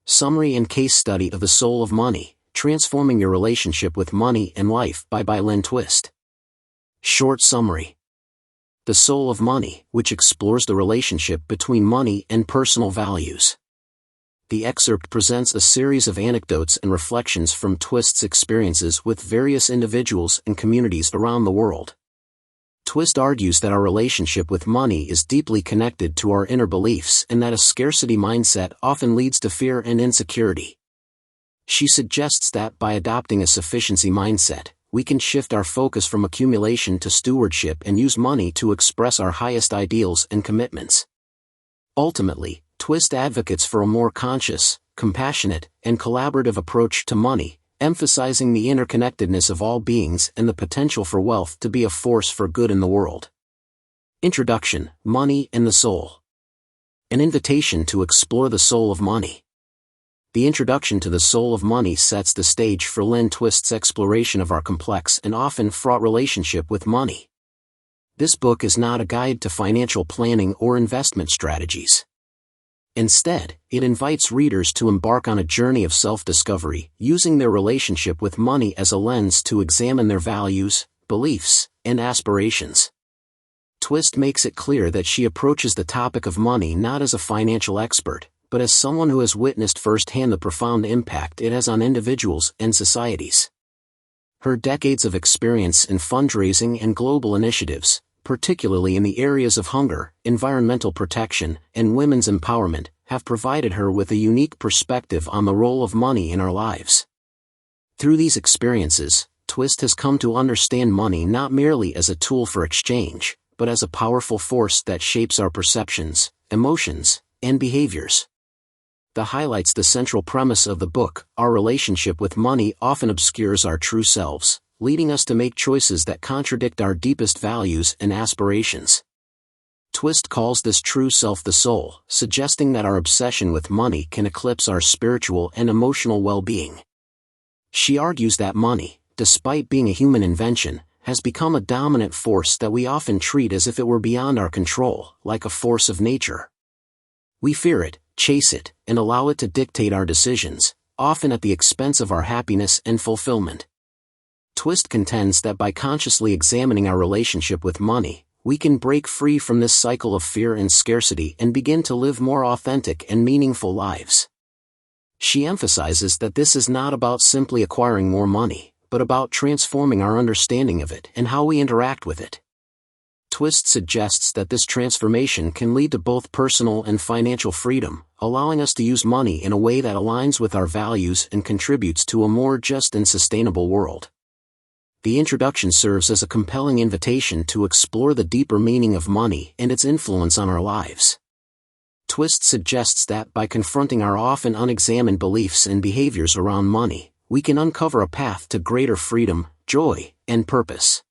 Summary and Case Study of the Soul of Money, Transforming Your Relationship with Money and Life by Lynne Twist. Short summary. The Soul of Money, which explores the relationship between money and personal values. The excerpt presents a series of anecdotes and reflections from Twist's experiences with various individuals and communities around the world. Twist argues that our relationship with money is deeply connected to our inner beliefs and that a scarcity mindset often leads to fear and insecurity. She suggests that by adopting a sufficiency mindset, we can shift our focus from accumulation to stewardship and use money to express our highest ideals and commitments. Ultimately, Twist advocates for a more conscious, compassionate, and collaborative approach to money, emphasizing the interconnectedness of all beings and the potential for wealth to be a force for good in the world. Introduction: Money and the Soul. An invitation to explore the soul of money. The introduction to The Soul of Money sets the stage for Lynne Twist's exploration of our complex and often fraught relationship with money. This book is not a guide to financial planning or investment strategies. Instead, it invites readers to embark on a journey of self-discovery, using their relationship with money as a lens to examine their values, beliefs, and aspirations. Twist makes it clear that she approaches the topic of money not as a financial expert, but as someone who has witnessed firsthand the profound impact it has on individuals and societies. Her decades of experience in fundraising and global initiatives, particularly in the areas of hunger, environmental protection, and women's empowerment, have provided her with a unique perspective on the role of money in our lives. Through these experiences, Twist has come to understand money not merely as a tool for exchange, but as a powerful force that shapes our perceptions, emotions, and behaviors. That highlights the central premise of the book: our relationship with money often obscures our true selves, leading us to make choices that contradict our deepest values and aspirations. Twist calls this true self the soul, suggesting that our obsession with money can eclipse our spiritual and emotional well-being. She argues that money, despite being a human invention, has become a dominant force that we often treat as if it were beyond our control, like a force of nature. We fear it, chase it, and allow it to dictate our decisions, often at the expense of our happiness and fulfillment. Twist contends that by consciously examining our relationship with money, we can break free from this cycle of fear and scarcity and begin to live more authentic and meaningful lives. She emphasizes that this is not about simply acquiring more money, but about transforming our understanding of it and how we interact with it. Twist suggests that this transformation can lead to both personal and financial freedom, allowing us to use money in a way that aligns with our values and contributes to a more just and sustainable world. The introduction serves as a compelling invitation to explore the deeper meaning of money and its influence on our lives. Twist suggests that by confronting our often unexamined beliefs and behaviors around money, we can uncover a path to greater freedom, joy, and purpose.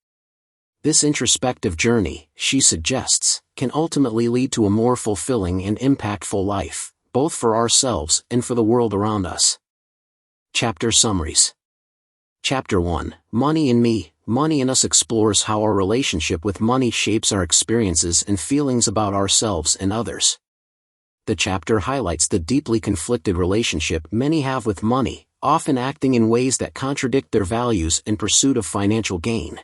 This introspective journey, she suggests, can ultimately lead to a more fulfilling and impactful life, both for ourselves and for the world around us. Chapter Summaries. Chapter 1, Money and Me, Money and Us explores how our relationship with money shapes our experiences and feelings about ourselves and others. The chapter highlights the deeply conflicted relationship many have with money, often acting in ways that contradict their values in pursuit of financial gain.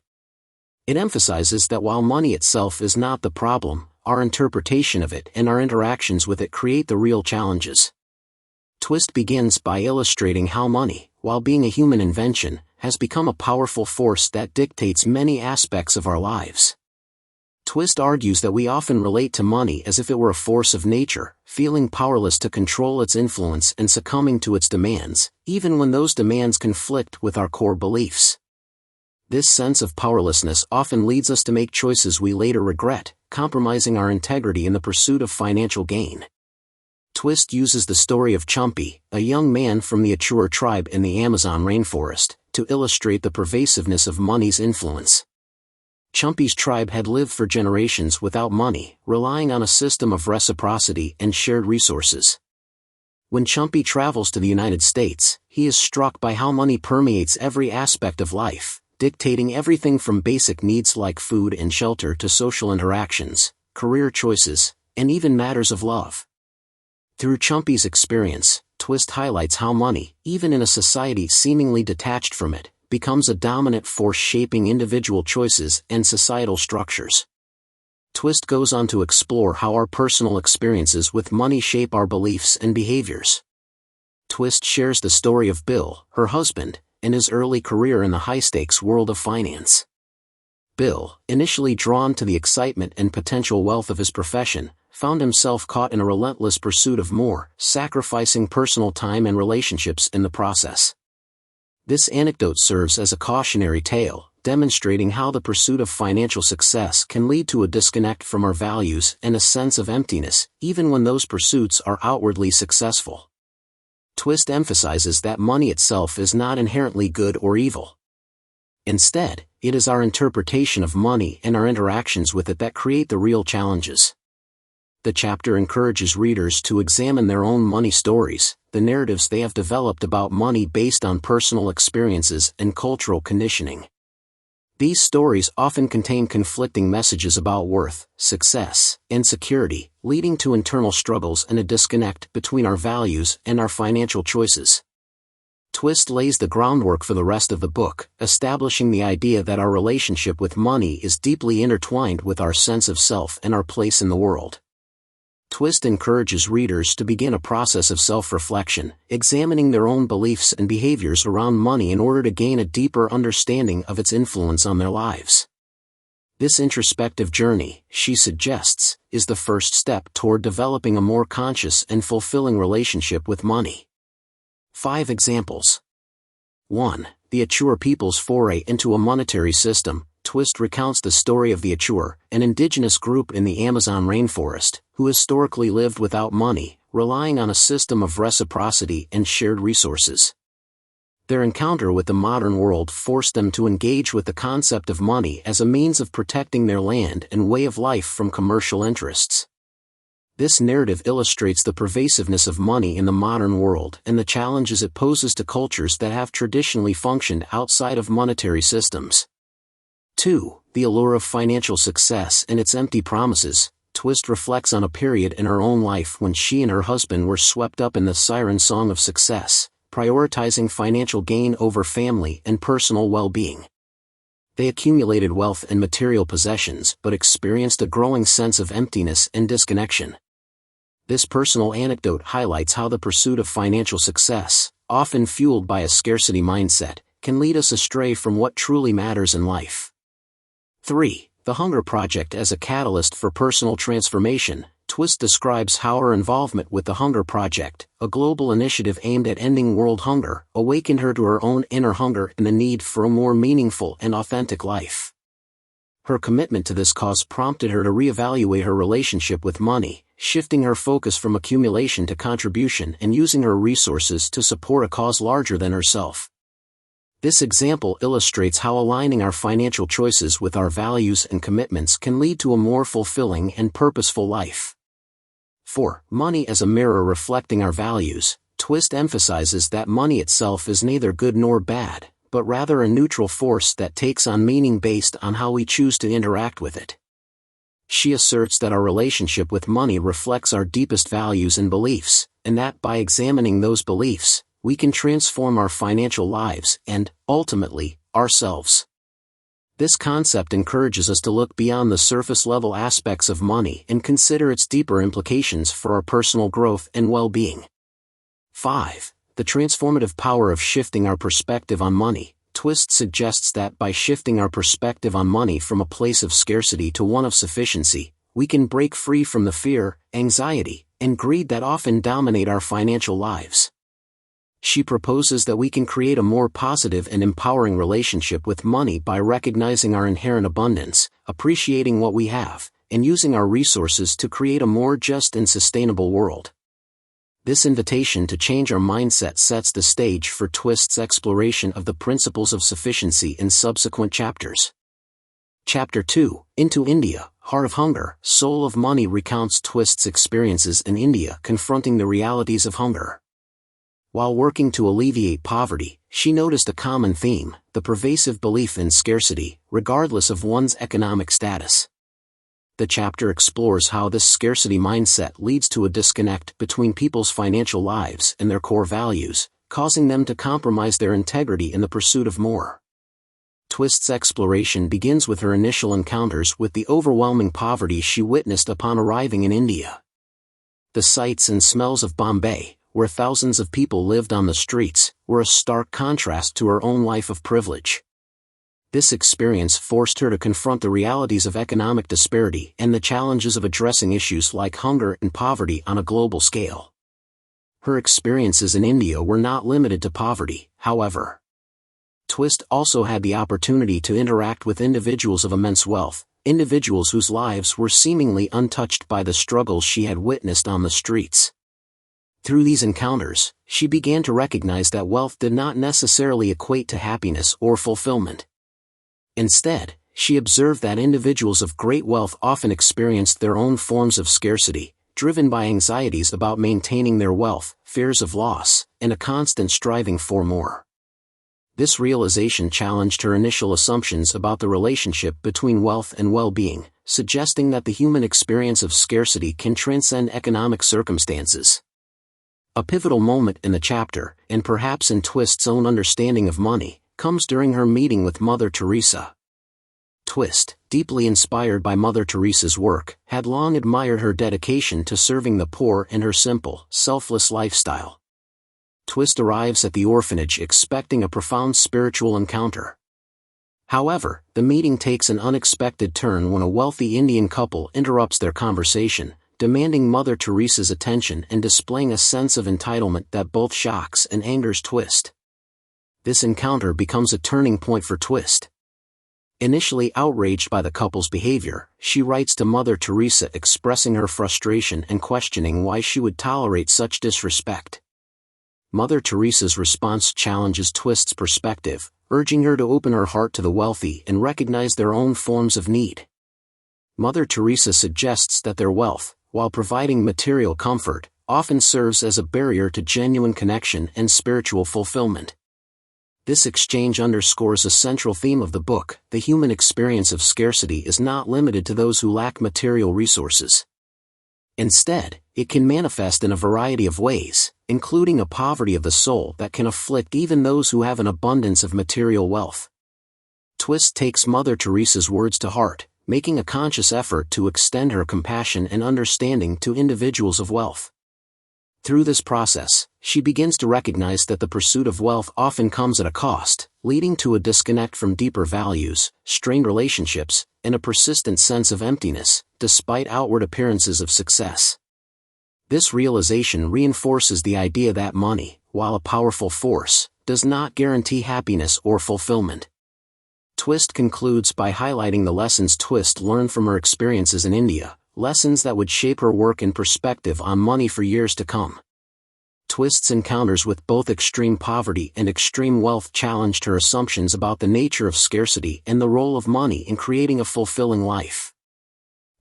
It emphasizes that while money itself is not the problem, our interpretation of it and our interactions with it create the real challenges. Twist begins by illustrating how money, while being a human invention, has become a powerful force that dictates many aspects of our lives. Twist argues that we often relate to money as if it were a force of nature, feeling powerless to control its influence and succumbing to its demands, even when those demands conflict with our core beliefs. This sense of powerlessness often leads us to make choices we later regret, compromising our integrity in the pursuit of financial gain. Twist uses the story of Chumpy, a young man from the Ohuchi tribe in the Amazon rainforest, to illustrate the pervasiveness of money's influence. Chumpy's tribe had lived for generations without money, relying on a system of reciprocity and shared resources. When Chumpy travels to the United States, he is struck by how money permeates every aspect of life, dictating everything from basic needs like food and shelter to social interactions, career choices, and even matters of love. Through Chumpy's experience, Twist highlights how money, even in a society seemingly detached from it, becomes a dominant force shaping individual choices and societal structures. Twist goes on to explore how our personal experiences with money shape our beliefs and behaviors. Twist shares the story of Bill, her husband, and his early career in the high-stakes world of finance. Bill, initially drawn to the excitement and potential wealth of his profession, found himself caught in a relentless pursuit of more, sacrificing personal time and relationships in the process. This anecdote serves as a cautionary tale, demonstrating how the pursuit of financial success can lead to a disconnect from our values and a sense of emptiness, even when those pursuits are outwardly successful. Twist emphasizes that money itself is not inherently good or evil. Instead, it is our interpretation of money and our interactions with it that create the real challenges. The chapter encourages readers to examine their own money stories, the narratives they have developed about money based on personal experiences and cultural conditioning. These stories often contain conflicting messages about worth, success, and security, leading to internal struggles and a disconnect between our values and our financial choices. Twist lays the groundwork for the rest of the book, establishing the idea that our relationship with money is deeply intertwined with our sense of self and our place in the world. Twist encourages readers to begin a process of self-reflection, examining their own beliefs and behaviors around money in order to gain a deeper understanding of its influence on their lives. This introspective journey, she suggests, is the first step toward developing a more conscious and fulfilling relationship with money. 5 examples. 1. The Achur people's foray into a monetary system. Twist recounts the story of the Achur, an indigenous group in the Amazon rainforest, who historically lived without money, relying on a system of reciprocity and shared resources. Their encounter with the modern world forced them to engage with the concept of money as a means of protecting their land and way of life from commercial interests. This narrative illustrates the pervasiveness of money in the modern world and the challenges it poses to cultures that have traditionally functioned outside of monetary systems. 2. The allure of financial success and its empty promises. Twist reflects on a period in her own life when she and her husband were swept up in the siren song of success, prioritizing financial gain over family and personal well-being. They accumulated wealth and material possessions but experienced a growing sense of emptiness and disconnection. This personal anecdote highlights how the pursuit of financial success, often fueled by a scarcity mindset, can lead us astray from what truly matters in life. 3. The Hunger Project as a catalyst for personal transformation. Twist describes how her involvement with the Hunger Project, a global initiative aimed at ending world hunger, awakened her to her own inner hunger and the need for a more meaningful and authentic life. Her commitment to this cause prompted her to reevaluate her relationship with money, shifting her focus from accumulation to contribution and using her resources to support a cause larger than herself. This example illustrates how aligning our financial choices with our values and commitments can lead to a more fulfilling and purposeful life. 4. Money as a mirror reflecting our values. Twist emphasizes that money itself is neither good nor bad, but rather a neutral force that takes on meaning based on how we choose to interact with it. She asserts that our relationship with money reflects our deepest values and beliefs, and that by examining those beliefs, we can transform our financial lives and, ultimately, ourselves. This concept encourages us to look beyond the surface-level aspects of money and consider its deeper implications for our personal growth and well-being. 5. The transformative power of shifting our perspective on money. Twist suggests that by shifting our perspective on money from a place of scarcity to one of sufficiency, we can break free from the fear, anxiety, and greed that often dominate our financial lives. She proposes that we can create a more positive and empowering relationship with money by recognizing our inherent abundance, appreciating what we have, and using our resources to create a more just and sustainable world. This invitation to change our mindset sets the stage for Twist's exploration of the principles of sufficiency in subsequent chapters. Chapter 2, Into India, Heart of Hunger, Soul of Money recounts Twist's experiences in India confronting the realities of hunger. While working to alleviate poverty, she noticed a common theme, the pervasive belief in scarcity, regardless of one's economic status. The chapter explores how this scarcity mindset leads to a disconnect between people's financial lives and their core values, causing them to compromise their integrity in the pursuit of more. Twist's exploration begins with her initial encounters with the overwhelming poverty she witnessed upon arriving in India. The sights and smells of Bombay, where thousands of people lived on the streets, were a stark contrast to her own life of privilege. This experience forced her to confront the realities of economic disparity and the challenges of addressing issues like hunger and poverty on a global scale. Her experiences in India were not limited to poverty, however. Twist also had the opportunity to interact with individuals of immense wealth, individuals whose lives were seemingly untouched by the struggles she had witnessed on the streets. Through these encounters, she began to recognize that wealth did not necessarily equate to happiness or fulfillment. Instead, she observed that individuals of great wealth often experienced their own forms of scarcity, driven by anxieties about maintaining their wealth, fears of loss, and a constant striving for more. This realization challenged her initial assumptions about the relationship between wealth and well-being, suggesting that the human experience of scarcity can transcend economic circumstances. A pivotal moment in the chapter, and perhaps in Twist's own understanding of money, comes during her meeting with Mother Teresa. Twist, deeply inspired by Mother Teresa's work, had long admired her dedication to serving the poor and her simple, selfless lifestyle. Twist arrives at the orphanage expecting a profound spiritual encounter. However, the meeting takes an unexpected turn when a wealthy Indian couple interrupts their conversation, demanding Mother Teresa's attention and displaying a sense of entitlement that both shocks and angers Twist. This encounter becomes a turning point for Twist. Initially outraged by the couple's behavior, she writes to Mother Teresa expressing her frustration and questioning why she would tolerate such disrespect. Mother Teresa's response challenges Twist's perspective, urging her to open her heart to the wealthy and recognize their own forms of need. Mother Teresa suggests that their wealth, while providing material comfort, often serves as a barrier to genuine connection and spiritual fulfillment. This exchange underscores a central theme of the book: the human experience of scarcity is not limited to those who lack material resources. Instead, it can manifest in a variety of ways, including a poverty of the soul that can afflict even those who have an abundance of material wealth. Twist takes Mother Teresa's words to heart, making a conscious effort to extend her compassion and understanding to individuals of wealth. Through this process, she begins to recognize that the pursuit of wealth often comes at a cost, leading to a disconnect from deeper values, strained relationships, and a persistent sense of emptiness, despite outward appearances of success. This realization reinforces the idea that money, while a powerful force, does not guarantee happiness or fulfillment. Twist concludes by highlighting the lessons Twist learned from her experiences in India, lessons that would shape her work and perspective on money for years to come. Twist's encounters with both extreme poverty and extreme wealth challenged her assumptions about the nature of scarcity and the role of money in creating a fulfilling life.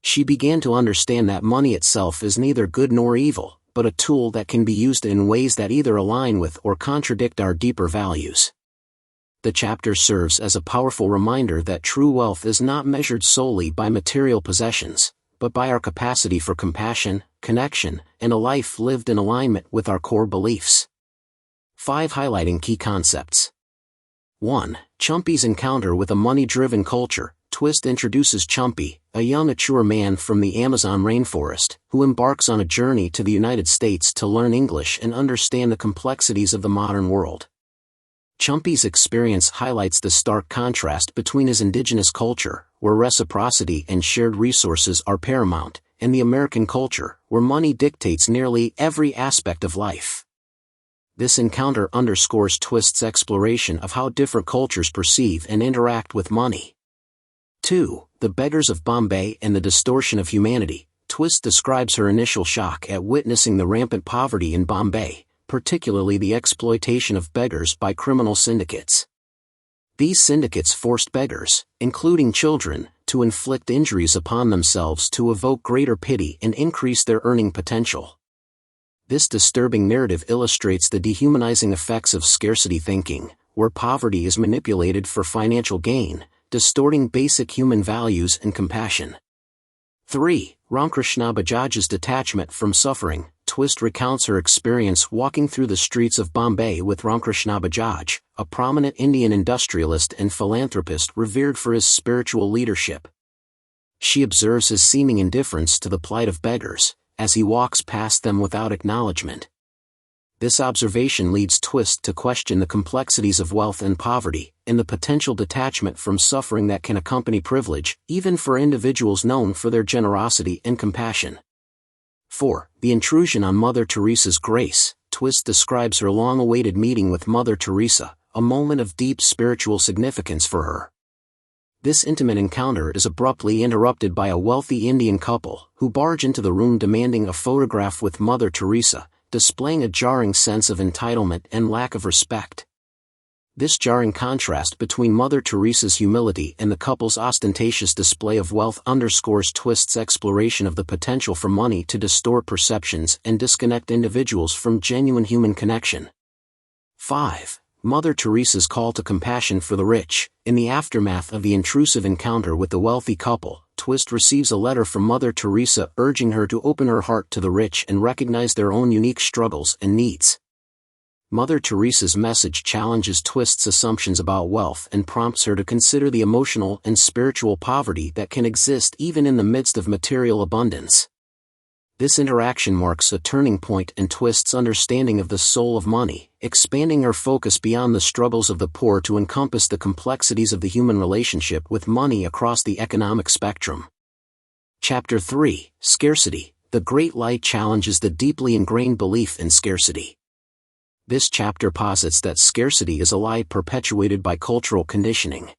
She began to understand that money itself is neither good nor evil, but a tool that can be used in ways that either align with or contradict our deeper values. The chapter serves as a powerful reminder that true wealth is not measured solely by material possessions, but by our capacity for compassion, connection, and a life lived in alignment with our core beliefs. 5 highlighting key concepts. 1. Chumpy's encounter with a money-driven culture. Twist introduces Chumpy, a young mature man from the Amazon rainforest, who embarks on a journey to the United States to learn English and understand the complexities of the modern world. Chumpy's experience highlights the stark contrast between his indigenous culture, where reciprocity and shared resources are paramount, and the American culture, where money dictates nearly every aspect of life. This encounter underscores Twist's exploration of how different cultures perceive and interact with money. 2. The beggars of Bombay and the distortion of humanity. Twist describes her initial shock at witnessing the rampant poverty in Bombay, particularly the exploitation of beggars by criminal syndicates. These syndicates forced beggars, including children, to inflict injuries upon themselves to evoke greater pity and increase their earning potential. This disturbing narrative illustrates the dehumanizing effects of scarcity thinking, where poverty is manipulated for financial gain, distorting basic human values and compassion. 3. Ramkrishna Bajaj's detachment from suffering. Twist recounts her experience walking through the streets of Bombay with Ramkrishna Bajaj, a prominent Indian industrialist and philanthropist revered for his spiritual leadership. She observes his seeming indifference to the plight of beggars, as he walks past them without acknowledgement. This observation leads Twist to question the complexities of wealth and poverty, and the potential detachment from suffering that can accompany privilege, even for individuals known for their generosity and compassion. 4. The intrusion on Mother Teresa's grace. Twist describes her long-awaited meeting with Mother Teresa, a moment of deep spiritual significance for her. This intimate encounter is abruptly interrupted by a wealthy Indian couple, who barge into the room demanding a photograph with Mother Teresa, displaying a jarring sense of entitlement and lack of respect. This jarring contrast between Mother Teresa's humility and the couple's ostentatious display of wealth underscores Twist's exploration of the potential for money to distort perceptions and disconnect individuals from genuine human connection. 5. Mother Teresa's call to compassion for the rich. In the aftermath of the intrusive encounter with the wealthy couple, Twist receives a letter from Mother Teresa urging her to open her heart to the rich and recognize their own unique struggles and needs. Mother Teresa's message challenges Twist's assumptions about wealth and prompts her to consider the emotional and spiritual poverty that can exist even in the midst of material abundance. This interaction marks a turning point in Twist's understanding of the soul of money, expanding her focus beyond the struggles of the poor to encompass the complexities of the human relationship with money across the economic spectrum. Chapter 3. Scarcity. The Great Light challenges the deeply ingrained belief in scarcity. This chapter posits that scarcity is a lie perpetuated by cultural conditioning.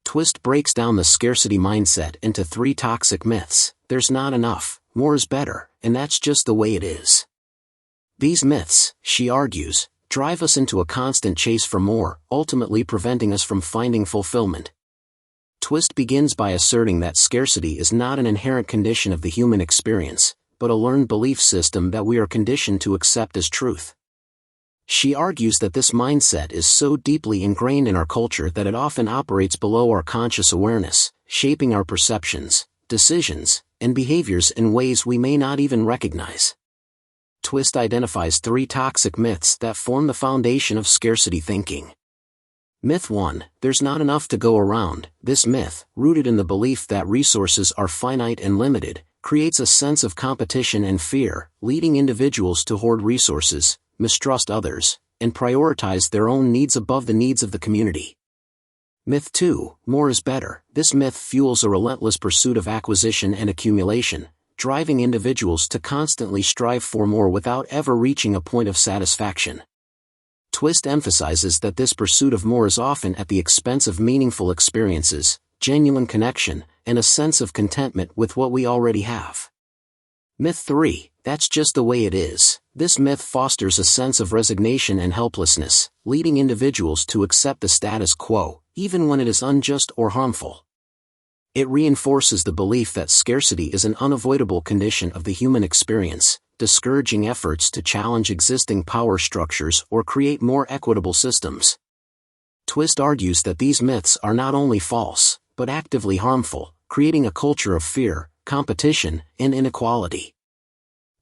Twist breaks down the scarcity mindset into 3 toxic myths. There's not enough, more is better, and that's just the way it is. These myths, she argues, drive us into a constant chase for more, ultimately preventing us from finding fulfillment. Twist begins by asserting that scarcity is not an inherent condition of the human experience, but a learned belief system that we are conditioned to accept as truth. She argues that this mindset is so deeply ingrained in our culture that it often operates below our conscious awareness, shaping our perceptions, decisions, and behaviors in ways we may not even recognize. Twist identifies 3 toxic myths that form the foundation of scarcity thinking. Myth 1, there's not enough to go around. This myth, rooted in the belief that resources are finite and limited, creates a sense of competition and fear, leading individuals to hoard resources, mistrust others, and prioritize their own needs above the needs of the community. Myth 2, more is better. This myth fuels a relentless pursuit of acquisition and accumulation, driving individuals to constantly strive for more without ever reaching a point of satisfaction. Twist emphasizes that this pursuit of more is often at the expense of meaningful experiences, genuine connection, and a sense of contentment with what we already have. Myth 3, that's just the way it is. This myth fosters a sense of resignation and helplessness, leading individuals to accept the status quo, even when it is unjust or harmful. It reinforces the belief that scarcity is an unavoidable condition of the human experience, discouraging efforts to challenge existing power structures or create more equitable systems. Twist argues that these myths are not only false, but actively harmful, creating a culture of fear, competition, and inequality.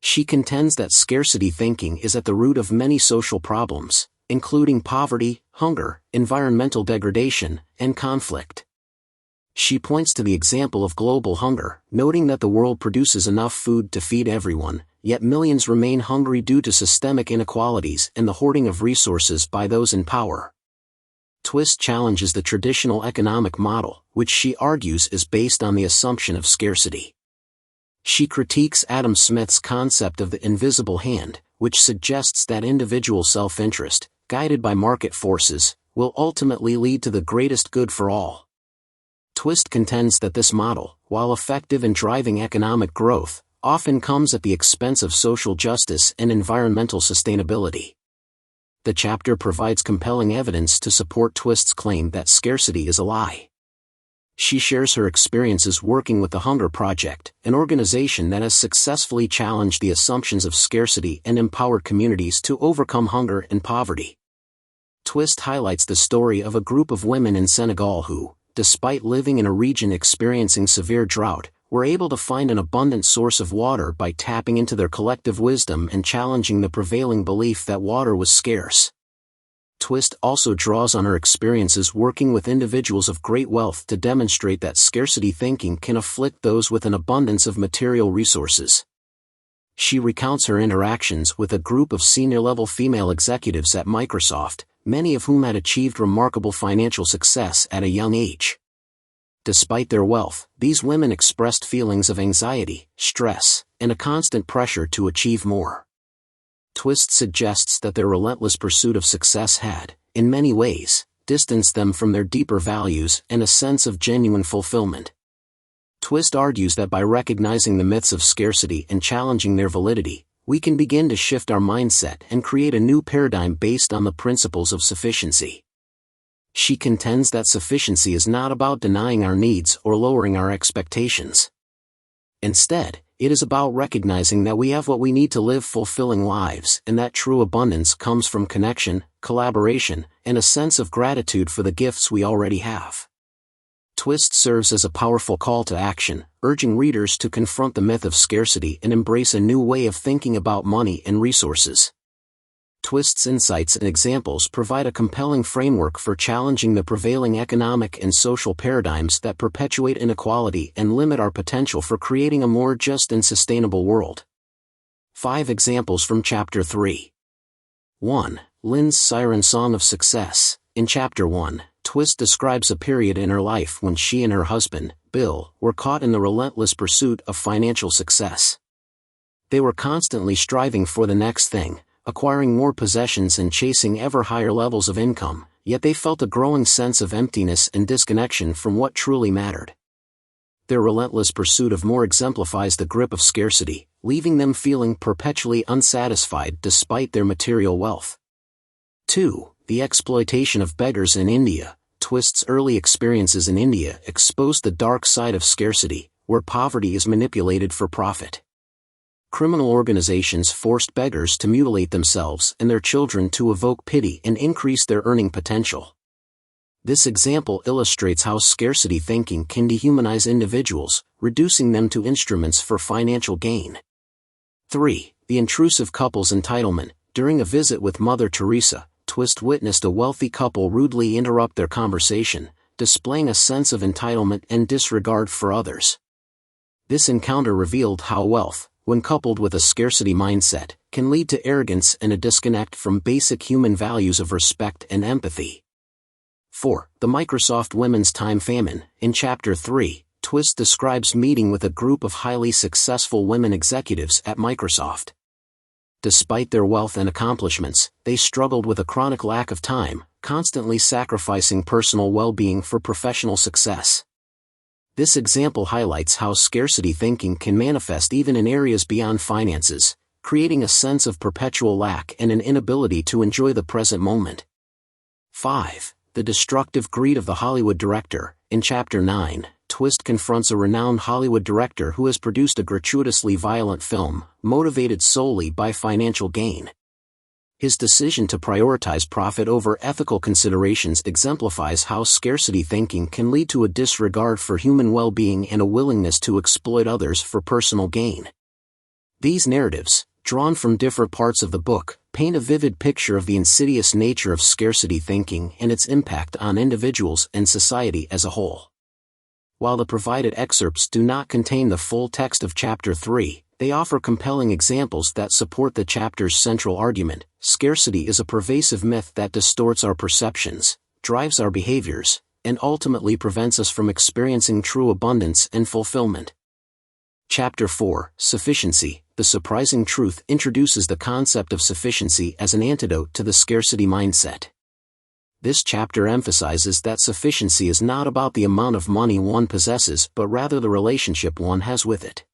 She contends that scarcity thinking is at the root of many social problems, including poverty, hunger, environmental degradation, and conflict. She points to the example of global hunger, noting that the world produces enough food to feed everyone, yet millions remain hungry due to systemic inequalities and the hoarding of resources by those in power. Twist challenges the traditional economic model, which she argues is based on the assumption of scarcity. She critiques Adam Smith's concept of the invisible hand, which suggests that individual self-interest, guided by market forces, will ultimately lead to the greatest good for all. Twist contends that this model, while effective in driving economic growth, often comes at the expense of social justice and environmental sustainability. The chapter provides compelling evidence to support Twist's claim that scarcity is a lie. She shares her experiences working with the Hunger Project, an organization that has successfully challenged the assumptions of scarcity and empowered communities to overcome hunger and poverty. Twist highlights the story of a group of women in Senegal who, despite living in a region experiencing severe drought, were able to find an abundant source of water by tapping into their collective wisdom and challenging the prevailing belief that water was scarce. Twist also draws on her experiences working with individuals of great wealth to demonstrate that scarcity thinking can afflict those with an abundance of material resources. She recounts her interactions with a group of senior-level female executives at Microsoft, many of whom had achieved remarkable financial success at a young age. Despite their wealth, these women expressed feelings of anxiety, stress, and a constant pressure to achieve more. Twist suggests that their relentless pursuit of success had, in many ways, distanced them from their deeper values and a sense of genuine fulfillment. Twist argues that by recognizing the myths of scarcity and challenging their validity, we can begin to shift our mindset and create a new paradigm based on the principles of sufficiency. She contends that sufficiency is not about denying our needs or lowering our expectations. Instead, it is about recognizing that we have what we need to live fulfilling lives and that true abundance comes from connection, collaboration, and a sense of gratitude for the gifts we already have. Twist serves as a powerful call to action, urging readers to confront the myth of scarcity and embrace a new way of thinking about money and resources. Twist's insights and examples provide a compelling framework for challenging the prevailing economic and social paradigms that perpetuate inequality and limit our potential for creating a more just and sustainable world. 5 examples from Chapter 3. 1. Lynne's Siren Song of Success. In Chapter 1, Twist describes a period in her life when she and her husband, Bill, were caught in the relentless pursuit of financial success. They were constantly striving for the next thing, acquiring more possessions and chasing ever higher levels of income, yet they felt a growing sense of emptiness and disconnection from what truly mattered. Their relentless pursuit of more exemplifies the grip of scarcity, leaving them feeling perpetually unsatisfied despite their material wealth. 2. The exploitation of beggars in India. Twist's early experiences in India exposed the dark side of scarcity, where poverty is manipulated for profit. Criminal organizations forced beggars to mutilate themselves and their children to evoke pity and increase their earning potential. This example illustrates how scarcity thinking can dehumanize individuals, reducing them to instruments for financial gain. 3. The intrusive couple's entitlement. During a visit with Mother Teresa, Twist witnessed a wealthy couple rudely interrupt their conversation, displaying a sense of entitlement and disregard for others. This encounter revealed how wealth, when coupled with a scarcity mindset, can lead to arrogance and a disconnect from basic human values of respect and empathy. 4. The Microsoft Women's Time Famine. In Chapter 3, Twist describes meeting with a group of highly successful women executives at Microsoft. Despite their wealth and accomplishments, they struggled with a chronic lack of time, constantly sacrificing personal well-being for professional success. This example highlights how scarcity thinking can manifest even in areas beyond finances, creating a sense of perpetual lack and an inability to enjoy the present moment. 5. The destructive greed of the Hollywood director. In Chapter 9, Twist confronts a renowned Hollywood director who has produced a gratuitously violent film, motivated solely by financial gain. His decision to prioritize profit over ethical considerations exemplifies how scarcity thinking can lead to a disregard for human well-being and a willingness to exploit others for personal gain. These narratives, drawn from different parts of the book, paint a vivid picture of the insidious nature of scarcity thinking and its impact on individuals and society as a whole. While the provided excerpts do not contain the full text of Chapter 3, they offer compelling examples that support the chapter's central argument. Scarcity is a pervasive myth that distorts our perceptions, drives our behaviors, and ultimately prevents us from experiencing true abundance and fulfillment. Chapter 4, Sufficiency. The surprising truth introduces the concept of sufficiency as an antidote to the scarcity mindset. This chapter emphasizes that sufficiency is not about the amount of money one possesses but rather the relationship one has with it.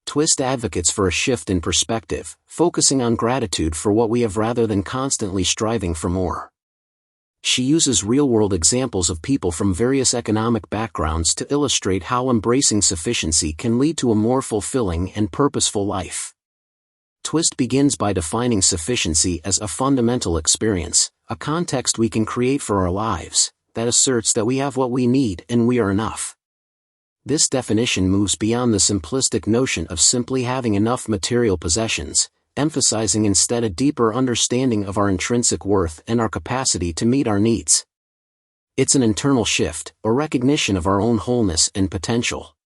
Twist advocates for a shift in perspective, focusing on gratitude for what we have rather than constantly striving for more. She uses real-world examples of people from various economic backgrounds to illustrate how embracing sufficiency can lead to a more fulfilling and purposeful life. Twist begins by defining sufficiency as a fundamental experience, a context we can create for our lives, that asserts that we have what we need and we are enough. This definition moves beyond the simplistic notion of simply having enough material possessions, emphasizing instead a deeper understanding of our intrinsic worth and our capacity to meet our needs. It's an internal shift, a recognition of our own wholeness and potential.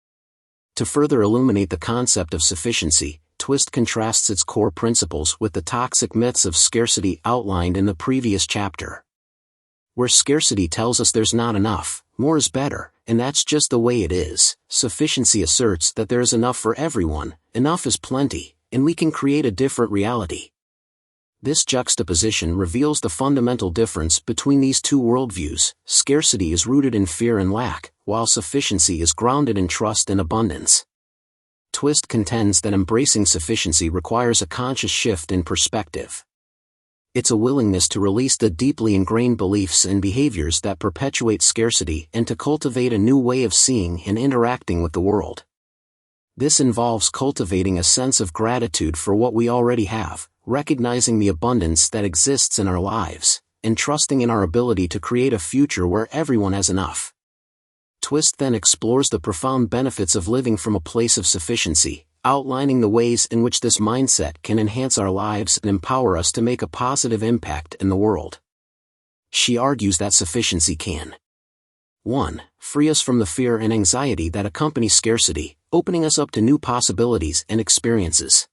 To further illuminate the concept of sufficiency, Twist contrasts its core principles with the toxic myths of scarcity outlined in the previous chapter. Where scarcity tells us there's not enough, more is better, and that's just the way it is, sufficiency asserts that there is enough for everyone, enough is plenty, and we can create a different reality. This juxtaposition reveals the fundamental difference between these two worldviews. Scarcity is rooted in fear and lack, while sufficiency is grounded in trust and abundance. Twist contends that embracing sufficiency requires a conscious shift in perspective. It's a willingness to release the deeply ingrained beliefs and behaviors that perpetuate scarcity and to cultivate a new way of seeing and interacting with the world. This involves cultivating a sense of gratitude for what we already have, recognizing the abundance that exists in our lives, and trusting in our ability to create a future where everyone has enough. Twist then explores the profound benefits of living from a place of sufficiency, outlining the ways in which this mindset can enhance our lives and empower us to make a positive impact in the world. She argues that sufficiency can 1. Free us from the fear and anxiety that accompany scarcity, opening us up to new possibilities and experiences.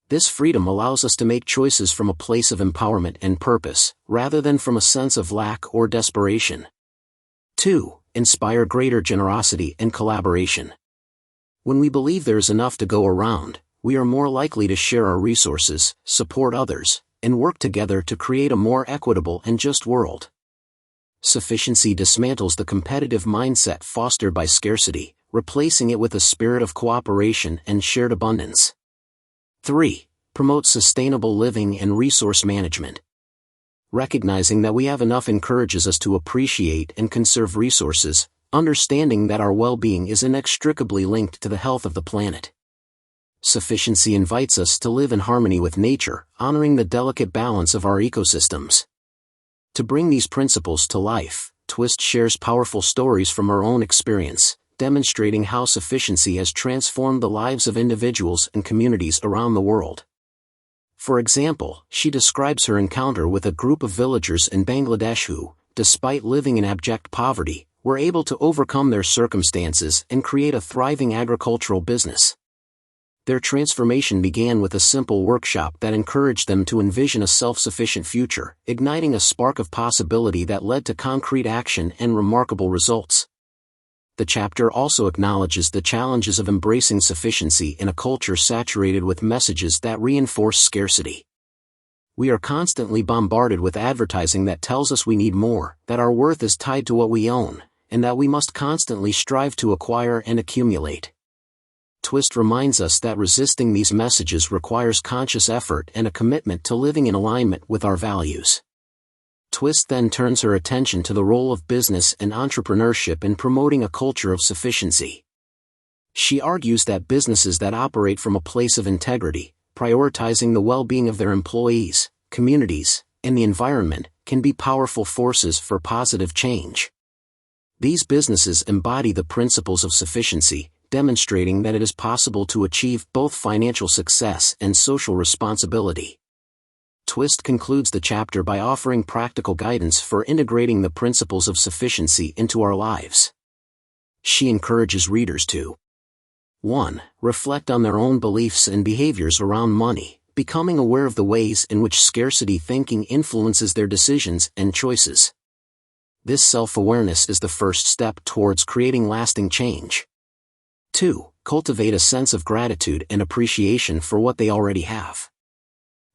This freedom allows us to make choices from a place of empowerment and purpose, rather than from a sense of lack or desperation. 2. Inspire greater generosity and collaboration. When we believe there is enough to go around, we are more likely to share our resources, support others, and work together to create a more equitable and just world. Sufficiency dismantles the competitive mindset fostered by scarcity, replacing it with a spirit of cooperation and shared abundance. 3. Promote sustainable living and resource management. Recognizing that we have enough encourages us to appreciate and conserve resources, understanding that our well-being is inextricably linked to the health of the planet. Sufficiency invites us to live in harmony with nature, honoring the delicate balance of our ecosystems. To bring these principles to life, Twist shares powerful stories from her own experience, demonstrating how sufficiency has transformed the lives of individuals and communities around the world. For example, she describes her encounter with a group of villagers in Bangladesh who, despite living in abject poverty, were able to overcome their circumstances and create a thriving agricultural business. Their transformation began with a simple workshop that encouraged them to envision a self-sufficient future, igniting a spark of possibility that led to concrete action and remarkable results. The chapter also acknowledges the challenges of embracing sufficiency in a culture saturated with messages that reinforce scarcity. We are constantly bombarded with advertising that tells us we need more, that our worth is tied to what we own, and that we must constantly strive to acquire and accumulate. Twist reminds us that resisting these messages requires conscious effort and a commitment to living in alignment with our values. Twist then turns her attention to the role of business and entrepreneurship in promoting a culture of sufficiency. She argues that businesses that operate from a place of integrity, prioritizing the well-being of their employees, communities, and the environment, can be powerful forces for positive change. These businesses embody the principles of sufficiency, demonstrating that it is possible to achieve both financial success and social responsibility. Twist concludes the chapter by offering practical guidance for integrating the principles of sufficiency into our lives. She encourages readers to 1. Reflect on their own beliefs and behaviors around money, becoming aware of the ways in which scarcity thinking influences their decisions and choices. This self-awareness is the first step towards creating lasting change. 2. Cultivate a sense of gratitude and appreciation for what they already have.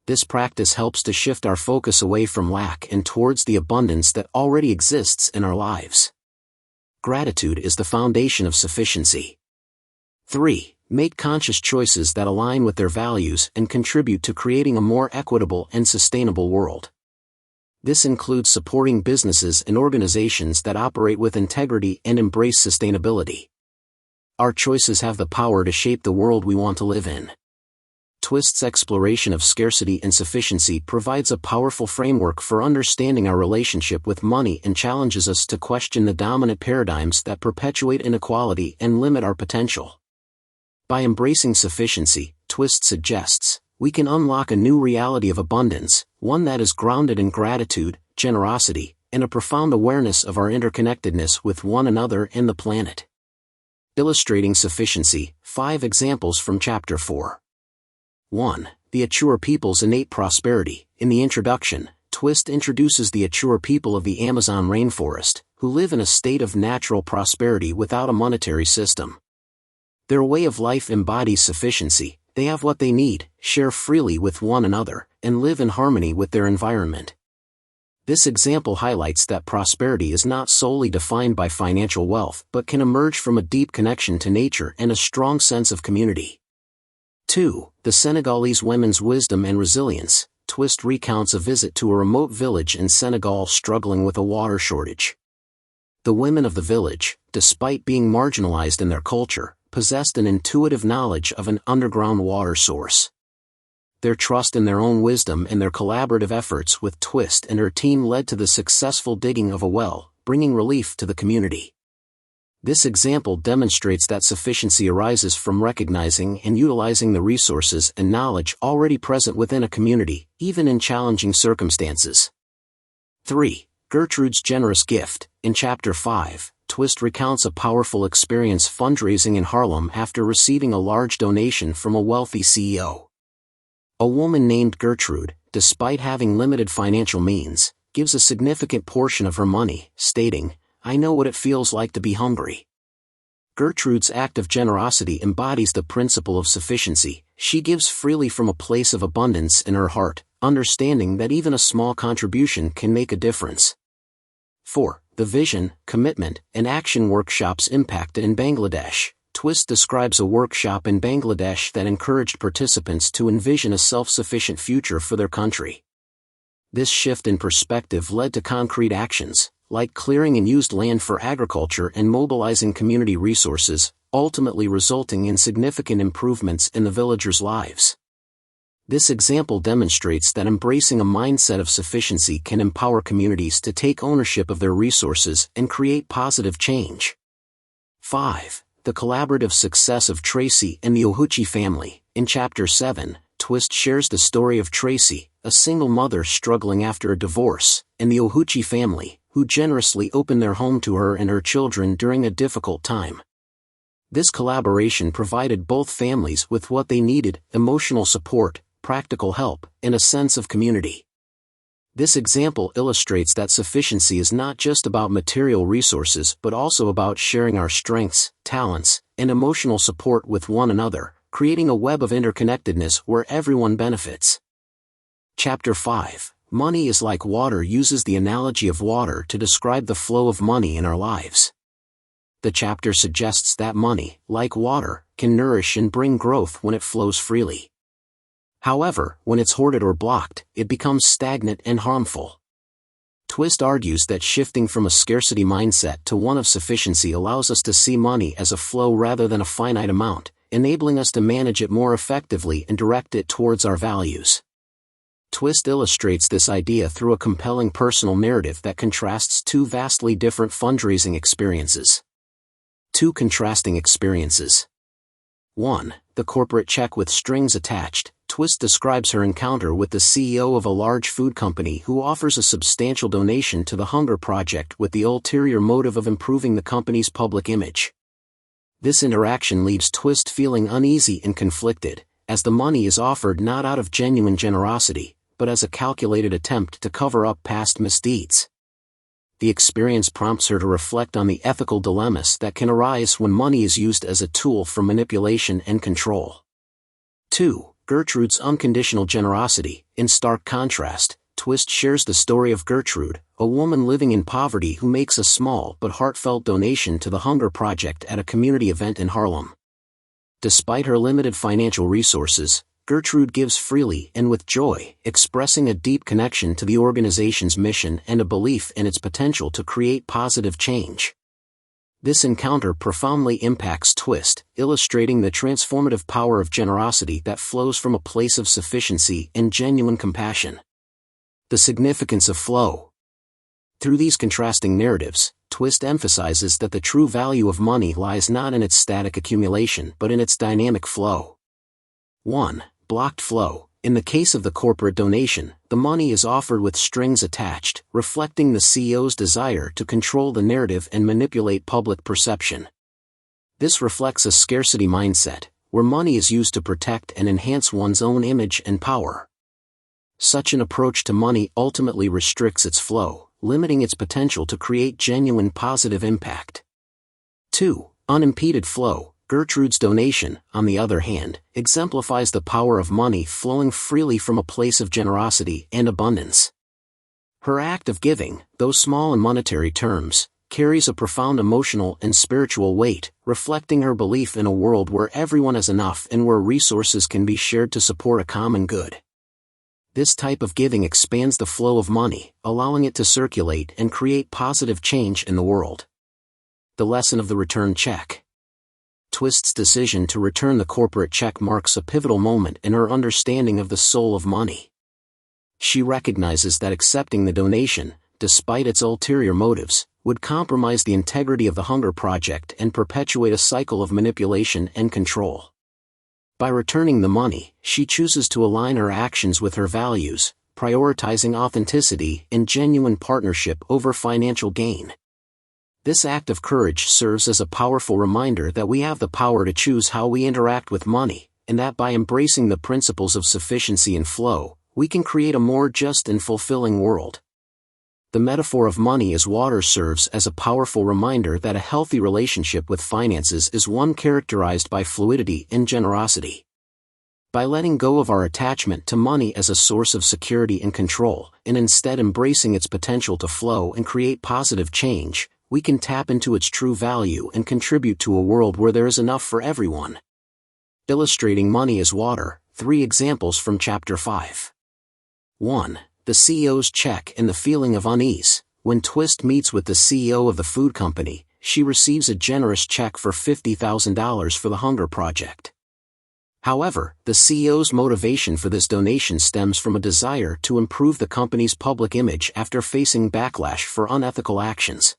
This practice helps to shift our focus away from lack and towards the abundance that already exists in our lives. Gratitude is the foundation of sufficiency. 3. Make conscious choices that align with their values and contribute to creating a more equitable and sustainable world. This includes supporting businesses and organizations that operate with integrity and embrace sustainability. Our choices have the power to shape the world we want to live in. Twist's exploration of scarcity and sufficiency provides a powerful framework for understanding our relationship with money and challenges us to question the dominant paradigms that perpetuate inequality and limit our potential. By embracing sufficiency, Twist suggests, we can unlock a new reality of abundance, one that is grounded in gratitude, generosity, and a profound awareness of our interconnectedness with one another and the planet. Illustrating sufficiency, 5 examples from Chapter 4. 1. The Achur people's innate prosperity. In the introduction, Twist introduces the Achur people of the Amazon rainforest, who live in a state of natural prosperity without a monetary system. Their way of life embodies sufficiency. They have what they need, share freely with one another, and live in harmony with their environment. This example highlights that prosperity is not solely defined by financial wealth but can emerge from a deep connection to nature and a strong sense of community. 2. The Senegalese women's wisdom and resilience. Twist recounts a visit to a remote village in Senegal struggling with a water shortage. The women of the village, despite being marginalized in their culture, possessed an intuitive knowledge of an underground water source. Their trust in their own wisdom and their collaborative efforts with Twist and her team led to the successful digging of a well, bringing relief to the community. This example demonstrates that sufficiency arises from recognizing and utilizing the resources and knowledge already present within a community, even in challenging circumstances. 3. Gertrude's generous gift. In Chapter 5, Twist recounts a powerful experience fundraising in Harlem after receiving a large donation from a wealthy CEO. A woman named Gertrude, despite having limited financial means, gives a significant portion of her money, stating, "I know what it feels like to be hungry." Gertrude's act of generosity embodies the principle of sufficiency. She gives freely from a place of abundance in her heart, understanding that even a small contribution can make a difference. 4. The Vision, Commitment, and Action Workshops Impact in Bangladesh. Twist describes a workshop in Bangladesh that encouraged participants to envision a self-sufficient future for their country. This shift in perspective led to concrete actions, like clearing unused land for agriculture and mobilizing community resources, ultimately resulting in significant improvements in the villagers' lives. This example demonstrates that embracing a mindset of sufficiency can empower communities to take ownership of their resources and create positive change. 5. The collaborative success of Tracy and the Ohuchi family. In Chapter 7, Twist shares the story of Tracy, a single mother struggling after a divorce, and the Ohuchi family, who generously opened their home to her and her children during a difficult time. This collaboration provided both families with what they needed: emotional support, practical help, and a sense of community. This example illustrates that sufficiency is not just about material resources but also about sharing our strengths, talents, and emotional support with one another, creating a web of interconnectedness where everyone benefits. Chapter 5, Money is Like Water, uses the analogy of water to describe the flow of money in our lives. The chapter suggests that money, like water, can nourish and bring growth when it flows freely. However, when it's hoarded or blocked, it becomes stagnant and harmful. Twist argues that shifting from a scarcity mindset to one of sufficiency allows us to see money as a flow rather than a finite amount, enabling us to manage it more effectively and direct it towards our values. Twist illustrates this idea through a compelling personal narrative that contrasts two vastly different fundraising experiences. 2 contrasting experiences. 1. The corporate check with strings attached. Twist describes her encounter with the CEO of a large food company who offers a substantial donation to the Hunger Project with the ulterior motive of improving the company's public image. This interaction leaves Twist feeling uneasy and conflicted, as the money is offered not out of genuine generosity, but as a calculated attempt to cover up past misdeeds. The experience prompts her to reflect on the ethical dilemmas that can arise when money is used as a tool for manipulation and control. 2. Gertrude's unconditional generosity. In stark contrast, Twist shares the story of Gertrude, a woman living in poverty who makes a small but heartfelt donation to the Hunger Project at a community event in Harlem. Despite her limited financial resources, Gertrude gives freely and with joy, expressing a deep connection to the organization's mission and a belief in its potential to create positive change. This encounter profoundly impacts Twist, illustrating the transformative power of generosity that flows from a place of sufficiency and genuine compassion. The significance of flow. Through these contrasting narratives, Twist emphasizes that the true value of money lies not in its static accumulation but in its dynamic flow. 1. Blocked flow. In the case of the corporate donation, the money is offered with strings attached, reflecting the CEO's desire to control the narrative and manipulate public perception. This reflects a scarcity mindset, where money is used to protect and enhance one's own image and power. Such an approach to money ultimately restricts its flow, limiting its potential to create genuine positive impact. 2. Unimpeded flow. Gertrude's donation, on the other hand, exemplifies the power of money flowing freely from a place of generosity and abundance. Her act of giving, though small in monetary terms, carries a profound emotional and spiritual weight, reflecting her belief in a world where everyone has enough and where resources can be shared to support a common good. This type of giving expands the flow of money, allowing it to circulate and create positive change in the world. The lesson of the return check. Twist's decision to return the corporate check marks a pivotal moment in her understanding of the soul of money. She recognizes that accepting the donation, despite its ulterior motives, would compromise the integrity of the Hunger Project and perpetuate a cycle of manipulation and control. By returning the money, she chooses to align her actions with her values, prioritizing authenticity and genuine partnership over financial gain. This act of courage serves as a powerful reminder that we have the power to choose how we interact with money, and that by embracing the principles of sufficiency and flow, we can create a more just and fulfilling world. The metaphor of money as water serves as a powerful reminder that a healthy relationship with finances is one characterized by fluidity and generosity. By letting go of our attachment to money as a source of security and control, and instead embracing its potential to flow and create positive change, we can tap into its true value and contribute to a world where there is enough for everyone. Illustrating money as water, 3 examples from Chapter 5. 1. The CEO's check and the feeling of unease. When Twist meets with the CEO of the food company, she receives a generous check for $50,000 for the Hunger Project. However, the CEO's motivation for this donation stems from a desire to improve the company's public image after facing backlash for unethical actions.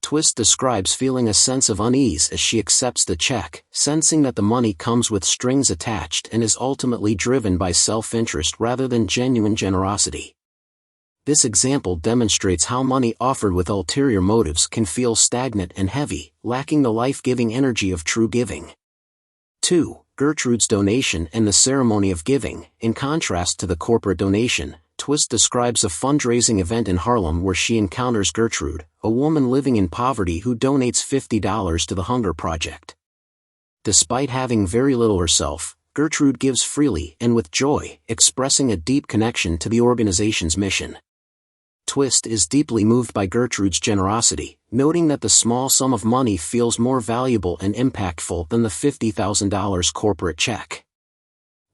Twist describes feeling a sense of unease as she accepts the check, sensing that the money comes with strings attached and is ultimately driven by self-interest rather than genuine generosity. This example demonstrates how money offered with ulterior motives can feel stagnant and heavy, lacking the life-giving energy of true giving. 2. Gertrude's donation and the ceremony of giving. In contrast to the corporate donation, Twist describes a fundraising event in Harlem where she encounters Gertrude, a woman living in poverty who donates $50 to the Hunger Project. Despite having very little herself, Gertrude gives freely and with joy, expressing a deep connection to the organization's mission. Twist is deeply moved by Gertrude's generosity, noting that the small sum of money feels more valuable and impactful than the $50,000 corporate check.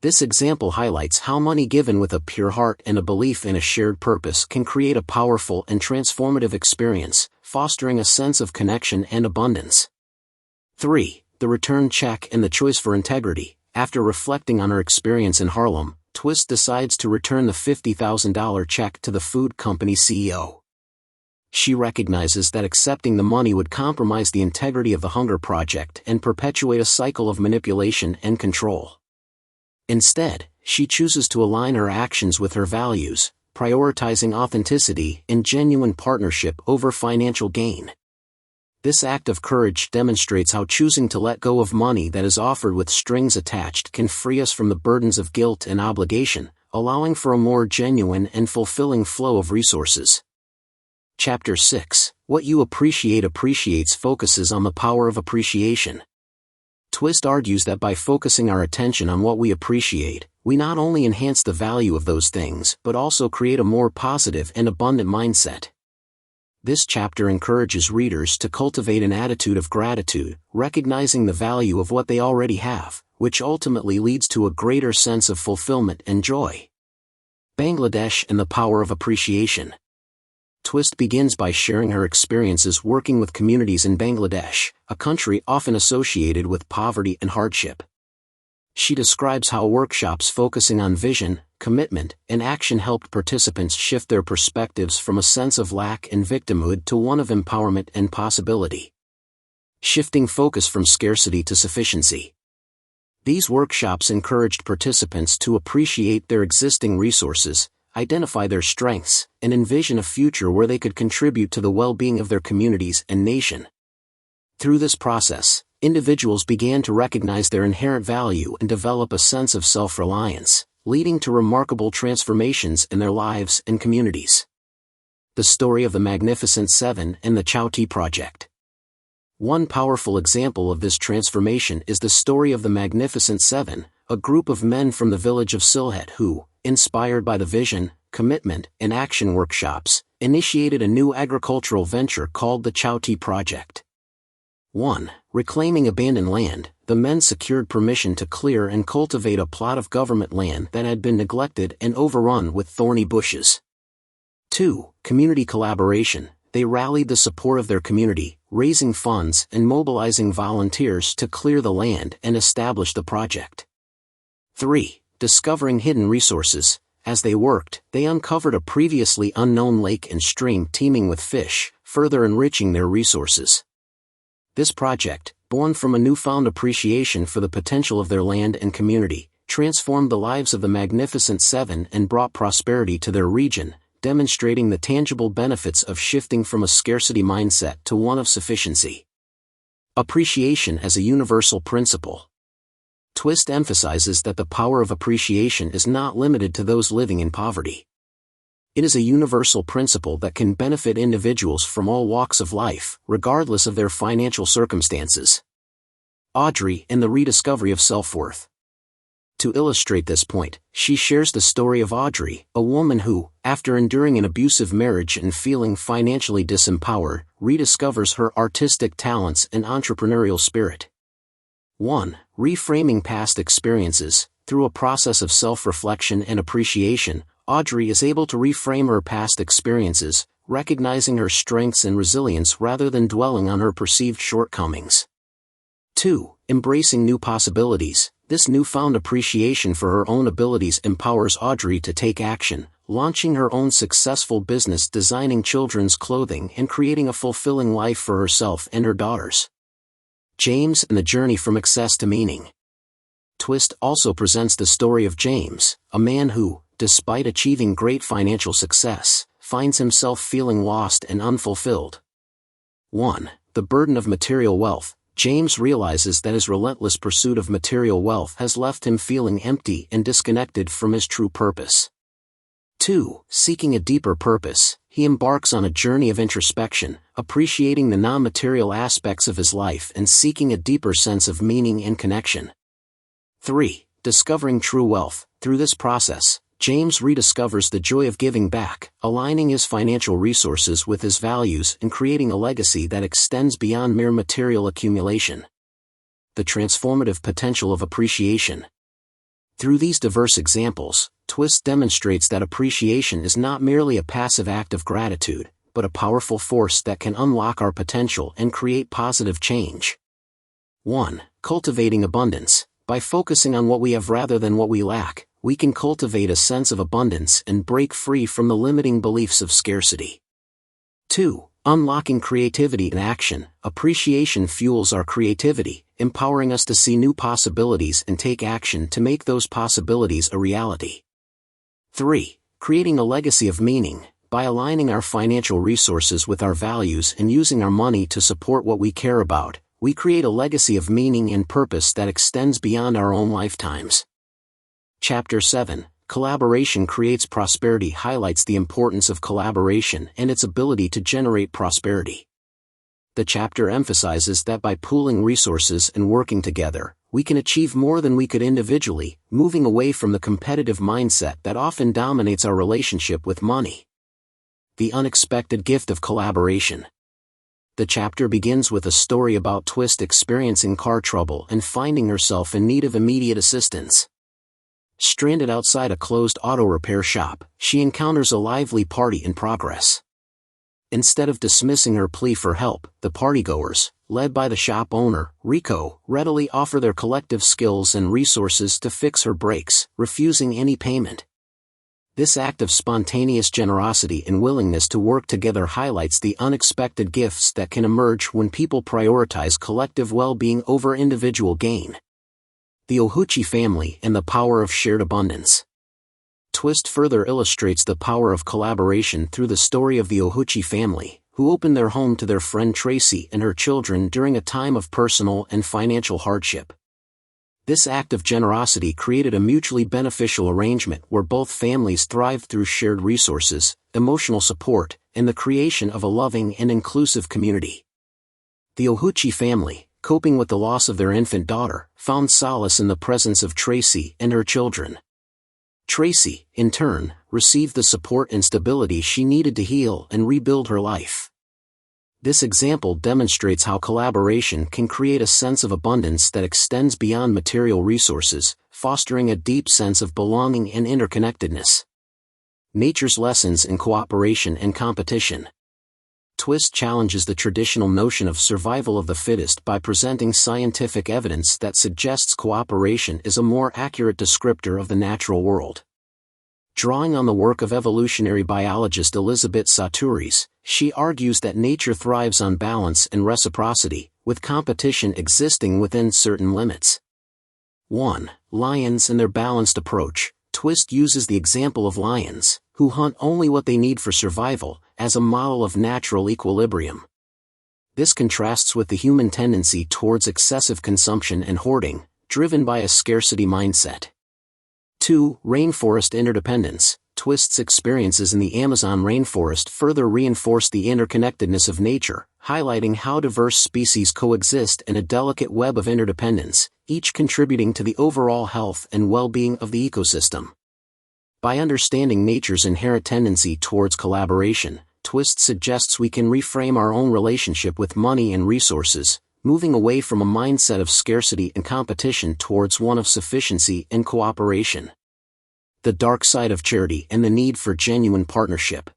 This example highlights how money given with a pure heart and a belief in a shared purpose can create a powerful and transformative experience, fostering a sense of connection and abundance. 3. The return check and the choice for integrity. After reflecting on her experience in Harlem, Twist decides to return the $50,000 check to the food company CEO. She recognizes that accepting the money would compromise the integrity of the Hunger Project and perpetuate a cycle of manipulation and control. Instead, she chooses to align her actions with her values, prioritizing authenticity and genuine partnership over financial gain. This act of courage demonstrates how choosing to let go of money that is offered with strings attached can free us from the burdens of guilt and obligation, allowing for a more genuine and fulfilling flow of resources. Chapter 6. What You Appreciate Appreciates focuses on the power of appreciation. Twist argues that by focusing our attention on what we appreciate, we not only enhance the value of those things but also create a more positive and abundant mindset. This chapter encourages readers to cultivate an attitude of gratitude, recognizing the value of what they already have, which ultimately leads to a greater sense of fulfillment and joy. Bangladesh and the power of appreciation. Twist begins by sharing her experiences working with communities in Bangladesh, a country often associated with poverty and hardship. She describes how workshops focusing on vision, commitment, and action helped participants shift their perspectives from a sense of lack and victimhood to one of empowerment and possibility. Shifting focus from scarcity to sufficiency. These workshops encouraged participants to appreciate their existing resources, identify their strengths, and envision a future where they could contribute to the well-being of their communities and nation. Through this process, individuals began to recognize their inherent value and develop a sense of self-reliance, leading to remarkable transformations in their lives and communities. The story of the Magnificent Seven and the Chowti Project. One powerful example of this transformation is the story of the Magnificent Seven, a group of men from the village of Sylhet who, inspired by the vision, commitment, and action workshops, initiated a new agricultural venture called the Chowti Project. 1. Reclaiming abandoned land, the men secured permission to clear and cultivate a plot of government land that had been neglected and overrun with thorny bushes. 2. Community collaboration, they rallied the support of their community, raising funds and mobilizing volunteers to clear the land and establish the project. 3. Discovering hidden resources, as they worked, they uncovered a previously unknown lake and stream teeming with fish, further enriching their resources. This project, born from a newfound appreciation for the potential of their land and community, transformed the lives of the Magnificent Seven and brought prosperity to their region, demonstrating the tangible benefits of shifting from a scarcity mindset to one of sufficiency. Appreciation as a universal principle. Twist emphasizes that the power of appreciation is not limited to those living in poverty. It is a universal principle that can benefit individuals from all walks of life, regardless of their financial circumstances. Audrey and the rediscovery of self-worth. To illustrate this point, she shares the story of Audrey, a woman who, after enduring an abusive marriage and feeling financially disempowered, rediscovers her artistic talents and entrepreneurial spirit. 1. Reframing past experiences. Through a process of self-reflection and appreciation, Audrey is able to reframe her past experiences, recognizing her strengths and resilience rather than dwelling on her perceived shortcomings. 2. Embracing new possibilities. This newfound appreciation for her own abilities empowers Audrey to take action, launching her own successful business designing children's clothing and creating a fulfilling life for herself and her daughters. James and the journey from excess to meaning. Twist also presents the story of James, a man who, despite achieving great financial success, finds himself feeling lost and unfulfilled. 1. The burden of material wealth. James realizes that his relentless pursuit of material wealth has left him feeling empty and disconnected from his true purpose. 2. Seeking a deeper purpose, he embarks on a journey of introspection, appreciating the non-material aspects of his life and seeking a deeper sense of meaning and connection. 3. Discovering true wealth. Through this process, James rediscovers the joy of giving back, aligning his financial resources with his values and creating a legacy that extends beyond mere material accumulation. The transformative potential of appreciation. Through these diverse examples, Twist demonstrates that appreciation is not merely a passive act of gratitude, but a powerful force that can unlock our potential and create positive change. 1. Cultivating abundance. By focusing on what we have rather than what we lack, we can cultivate a sense of abundance and break free from the limiting beliefs of scarcity. 2. Unlocking creativity in action. Appreciation fuels our creativity, empowering us to see new possibilities and take action to make those possibilities a reality. 3. Creating a legacy of meaning. By aligning our financial resources with our values and using our money to support what we care about, we create a legacy of meaning and purpose that extends beyond our own lifetimes. Chapter 7, Collaboration Creates Prosperity highlights the importance of collaboration and its ability to generate prosperity. The chapter emphasizes that by pooling resources and working together, we can achieve more than we could individually, moving away from the competitive mindset that often dominates our relationship with money. The unexpected gift of collaboration. The chapter begins with a story about Twist experiencing car trouble and finding herself in need of immediate assistance. Stranded outside a closed auto repair shop, she encounters a lively party in progress. Instead of dismissing her plea for help, the partygoers, led by the shop owner, Rico, readily offer their collective skills and resources to fix her breaks, refusing any payment. This act of spontaneous generosity and willingness to work together highlights the unexpected gifts that can emerge when people prioritize collective well-being over individual gain. The Ohuchi family and the power of shared abundance. Twist further illustrates the power of collaboration through the story of the Ohuchi family, who opened their home to their friend Tracy and her children during a time of personal and financial hardship. This act of generosity created a mutually beneficial arrangement where both families thrived through shared resources, emotional support, and the creation of a loving and inclusive community. The Ohuchi family, coping with the loss of their infant daughter, found solace in the presence of Tracy and her children. Tracy, in turn, received the support and stability she needed to heal and rebuild her life. This example demonstrates how collaboration can create a sense of abundance that extends beyond material resources, fostering a deep sense of belonging and interconnectedness. Nature's lessons in cooperation and competition. Twist challenges the traditional notion of survival of the fittest by presenting scientific evidence that suggests cooperation is a more accurate descriptor of the natural world. Drawing on the work of evolutionary biologist Elizabeth Saturis, she argues that nature thrives on balance and reciprocity, with competition existing within certain limits. 1. Lions and their balanced approach. Twist uses the example of lions, who hunt only what they need for survival, as a model of natural equilibrium. This contrasts with the human tendency towards excessive consumption and hoarding, driven by a scarcity mindset. 2. Rainforest interdependence. Twist's experiences in the Amazon rainforest further reinforce the interconnectedness of nature, highlighting how diverse species coexist in a delicate web of interdependence, each contributing to the overall health and well-being of the ecosystem. By understanding nature's inherent tendency towards collaboration, Twist suggests we can reframe our own relationship with money and resources, moving away from a mindset of scarcity and competition towards one of sufficiency and cooperation. The dark side of charity and the need for genuine partnership.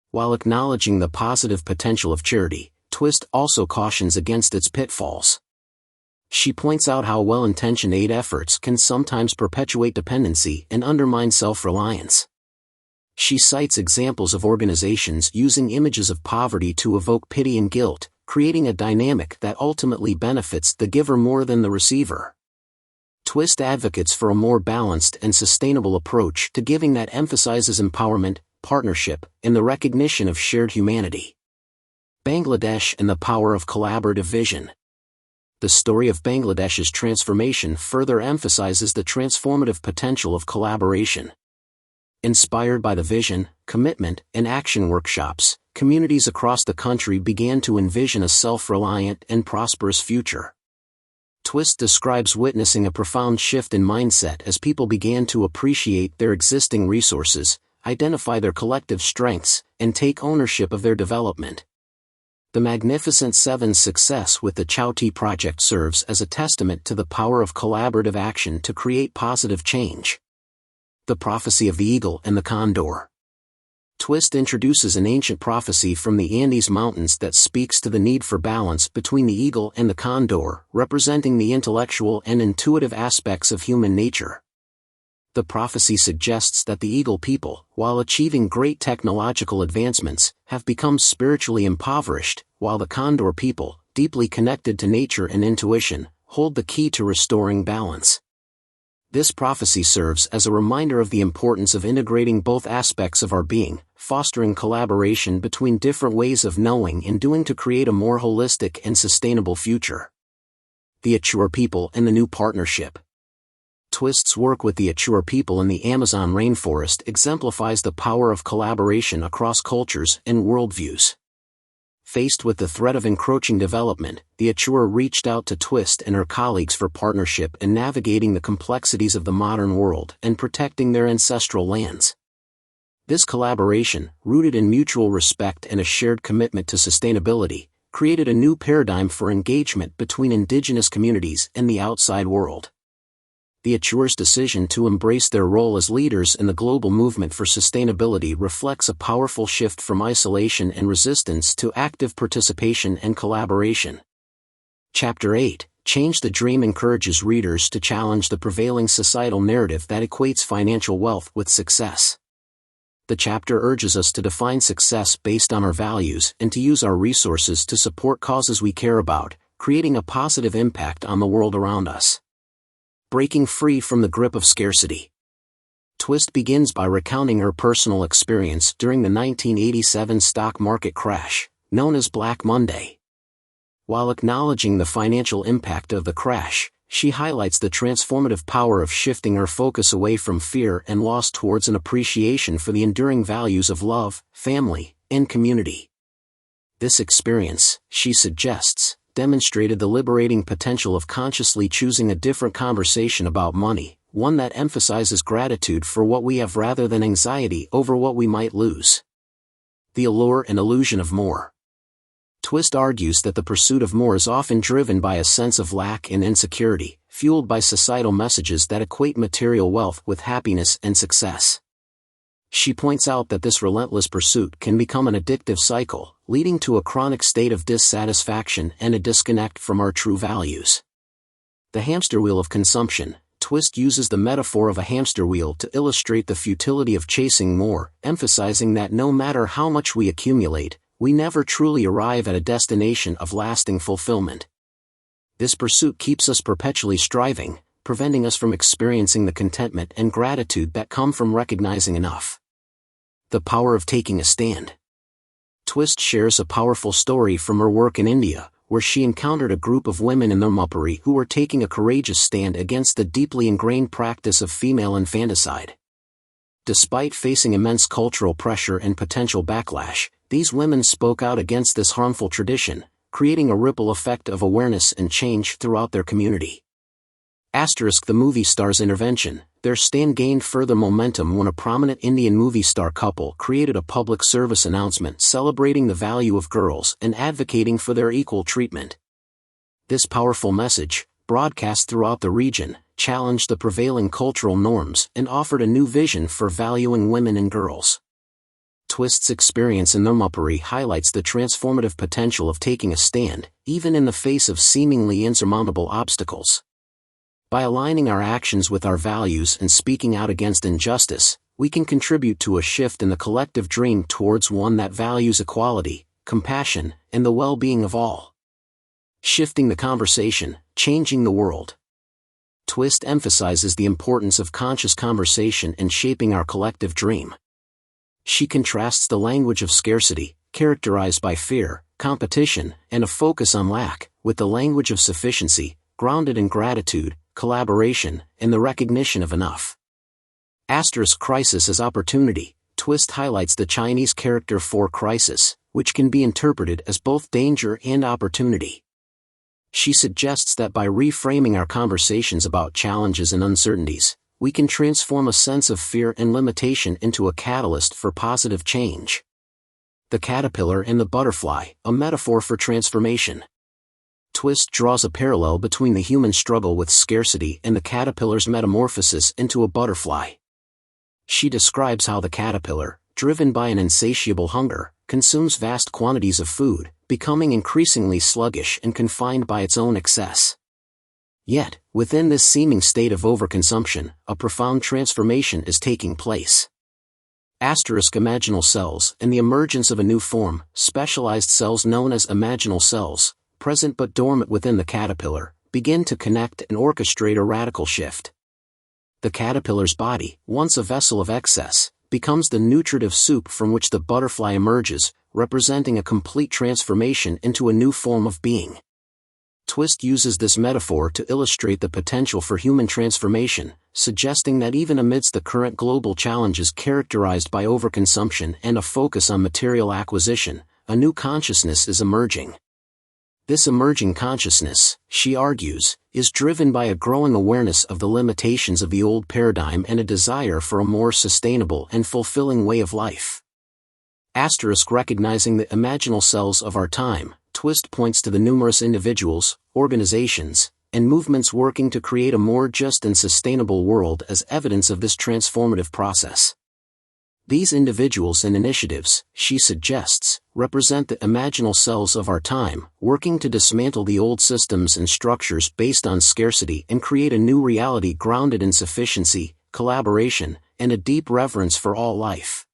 While acknowledging the positive potential of charity, Twist also cautions against its pitfalls. She points out how well-intentioned aid efforts can sometimes perpetuate dependency and undermine self-reliance. She cites examples of organizations using images of poverty to evoke pity and guilt, creating a dynamic that ultimately benefits the giver more than the receiver. Twist advocates for a more balanced and sustainable approach to giving that emphasizes empowerment, partnership, and the recognition of shared humanity. Bangladesh and the power of collaborative vision. The story of Bangladesh's transformation further emphasizes the transformative potential of collaboration. Inspired by the vision, commitment, and action workshops, communities across the country began to envision a self-reliant and prosperous future. Twist describes witnessing a profound shift in mindset as people began to appreciate their existing resources, identify their collective strengths, and take ownership of their development. The Magnificent Seven's success with the Chow Tea Project serves as a testament to the power of collaborative action to create positive change. The Prophecy of the Eagle and the Condor. Twist introduces an ancient prophecy from the Andes Mountains that speaks to the need for balance between the eagle and the condor, representing the intellectual and intuitive aspects of human nature. The prophecy suggests that the eagle people, while achieving great technological advancements, have become spiritually impoverished, while the condor people, deeply connected to nature and intuition, hold the key to restoring balance. This prophecy serves as a reminder of the importance of integrating both aspects of our being, fostering collaboration between different ways of knowing and doing to create a more holistic and sustainable future. The Achur people and the new partnership. Twist's work with the Achur people in the Amazon rainforest exemplifies the power of collaboration across cultures and worldviews. Faced with the threat of encroaching development, the Achur reached out to Twist and her colleagues for partnership in navigating the complexities of the modern world and protecting their ancestral lands. This collaboration, rooted in mutual respect and a shared commitment to sustainability, created a new paradigm for engagement between indigenous communities and the outside world. The Ohuchi's decision to embrace their role as leaders in the global movement for sustainability reflects a powerful shift from isolation and resistance to active participation and collaboration. Chapter 8, Change the Dream, encourages readers to challenge the prevailing societal narrative that equates financial wealth with success. The chapter urges us to define success based on our values and to use our resources to support causes we care about, creating a positive impact on the world around us. Breaking free from the grip of scarcity. Twist begins by recounting her personal experience during the 1987 stock market crash, known as Black Monday. While acknowledging the financial impact of the crash, she highlights the transformative power of shifting her focus away from fear and loss towards an appreciation for the enduring values of love, family, and community. This experience, she suggests, demonstrated the liberating potential of consciously choosing a different conversation about money, one that emphasizes gratitude for what we have rather than anxiety over what we might lose. The allure and illusion of more. Twist argues that the pursuit of more is often driven by a sense of lack and insecurity, fueled by societal messages that equate material wealth with happiness and success. She points out that this relentless pursuit can become an addictive cycle, leading to a chronic state of dissatisfaction and a disconnect from our true values. The hamster wheel of consumption. Twist uses the metaphor of a hamster wheel to illustrate the futility of chasing more, emphasizing that no matter how much we accumulate, we never truly arrive at a destination of lasting fulfillment. This pursuit keeps us perpetually striving, preventing us from experiencing the contentment and gratitude that come from recognizing enough. The power of taking a stand. Twist shares a powerful story from her work in India, where she encountered a group of women in Dharmapuri who were taking a courageous stand against the deeply ingrained practice of female infanticide. Despite facing immense cultural pressure and potential backlash, these women spoke out against this harmful tradition, creating a ripple effect of awareness and change throughout their community. The movie star's intervention. Their stand gained further momentum when a prominent Indian movie star couple created a public service announcement celebrating the value of girls and advocating for their equal treatment. This powerful message, broadcast throughout the region, challenged the prevailing cultural norms and offered a new vision for valuing women and girls. Twist's experience in Dharmapuri highlights the transformative potential of taking a stand, even in the face of seemingly insurmountable obstacles. By aligning our actions with our values and speaking out against injustice, we can contribute to a shift in the collective dream towards one that values equality, compassion, and the well-being of all. Shifting the conversation, changing the world. Twist emphasizes the importance of conscious conversation in shaping our collective dream. She contrasts the language of scarcity, characterized by fear, competition, and a focus on lack, with the language of sufficiency, grounded in gratitude, collaboration, and the recognition of enough. Crisis as opportunity. Twist highlights the Chinese character for crisis, which can be interpreted as both danger and opportunity. She suggests that by reframing our conversations about challenges and uncertainties, we can transform a sense of fear and limitation into a catalyst for positive change. The caterpillar and the butterfly, a metaphor for transformation. Twist draws a parallel between the human struggle with scarcity and the caterpillar's metamorphosis into a butterfly. She describes how the caterpillar, driven by an insatiable hunger, consumes vast quantities of food, becoming increasingly sluggish and confined by its own excess. Yet, within this seeming state of overconsumption, a profound transformation is taking place. Imaginal cells and the emergence of a new form, specialized cells known as imaginal cells, present but dormant within the caterpillar, begin to connect and orchestrate a radical shift. The caterpillar's body, once a vessel of excess, becomes the nutritive soup from which the butterfly emerges, representing a complete transformation into a new form of being. Twist uses this metaphor to illustrate the potential for human transformation, suggesting that even amidst the current global challenges characterized by overconsumption and a focus on material acquisition, a new consciousness is emerging. This emerging consciousness, she argues, is driven by a growing awareness of the limitations of the old paradigm and a desire for a more sustainable and fulfilling way of life. Recognizing the imaginal cells of our time, Twist points to the numerous individuals, organizations, and movements working to create a more just and sustainable world as evidence of this transformative process. These individuals and initiatives, she suggests, represent the imaginal selves of our time, working to dismantle the old systems and structures based on scarcity and create a new reality grounded in sufficiency, collaboration, and a deep reverence for all life.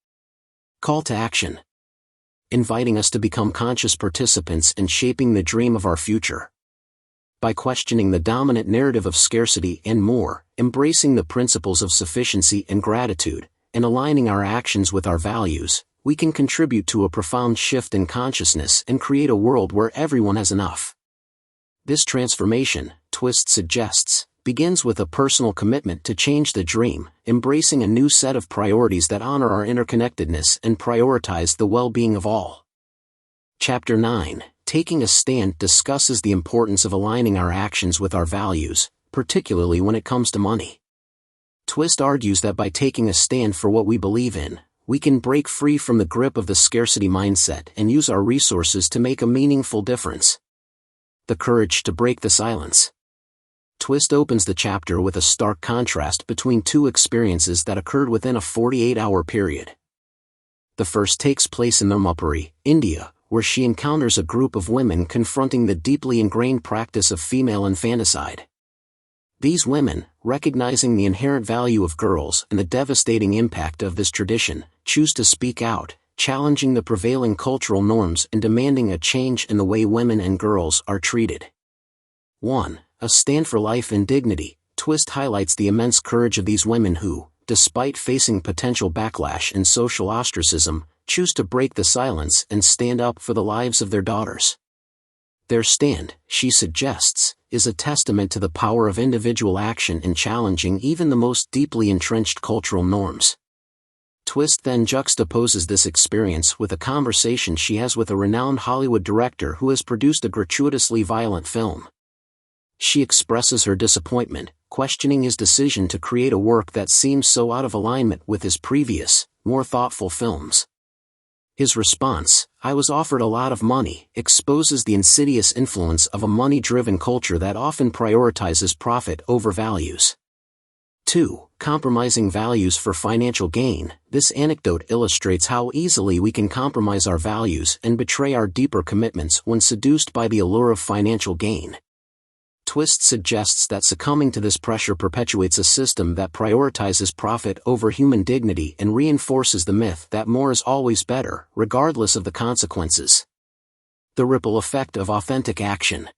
Call to action. Inviting us to become conscious participants in shaping the dream of our future. By questioning the dominant narrative of scarcity and more, embracing the principles of sufficiency and gratitude, and aligning our actions with our values, we can contribute to a profound shift in consciousness and create a world where everyone has enough. This transformation, Twist suggests, begins with a personal commitment to change the dream, embracing a new set of priorities that honor our interconnectedness and prioritize the well-being of all. Chapter 9, Taking a Stand, discusses the importance of aligning our actions with our values, particularly when it comes to money. Twist argues that by taking a stand for what we believe in, we can break free from the grip of the scarcity mindset and use our resources to make a meaningful difference. The courage to break the silence. Twist opens the chapter with a stark contrast between two experiences that occurred within a 48-hour period. The first takes place in Ohuchi, India, where she encounters a group of women confronting the deeply ingrained practice of female infanticide. These women, recognizing the inherent value of girls and the devastating impact of this tradition, choose to speak out, challenging the prevailing cultural norms and demanding a change in the way women and girls are treated. 1. A stand for life and dignity. Twist highlights the immense courage of these women who, despite facing potential backlash and social ostracism, choose to break the silence and stand up for the lives of their daughters. Their stand, she suggests, is a testament to the power of individual action in challenging even the most deeply entrenched cultural norms. Twist then juxtaposes this experience with a conversation she has with a renowned Hollywood director who has produced a gratuitously violent film. She expresses her disappointment, questioning his decision to create a work that seems so out of alignment with his previous, more thoughtful films. His response, "I was offered a lot of money," exposes the insidious influence of a money-driven culture that often prioritizes profit over values. 2. Compromising values for financial gain. This anecdote illustrates how easily we can compromise our values and betray our deeper commitments when seduced by the allure of financial gain. Twist suggests that succumbing to this pressure perpetuates a system that prioritizes profit over human dignity and reinforces the myth that more is always better, regardless of the consequences. The ripple effect of authentic action.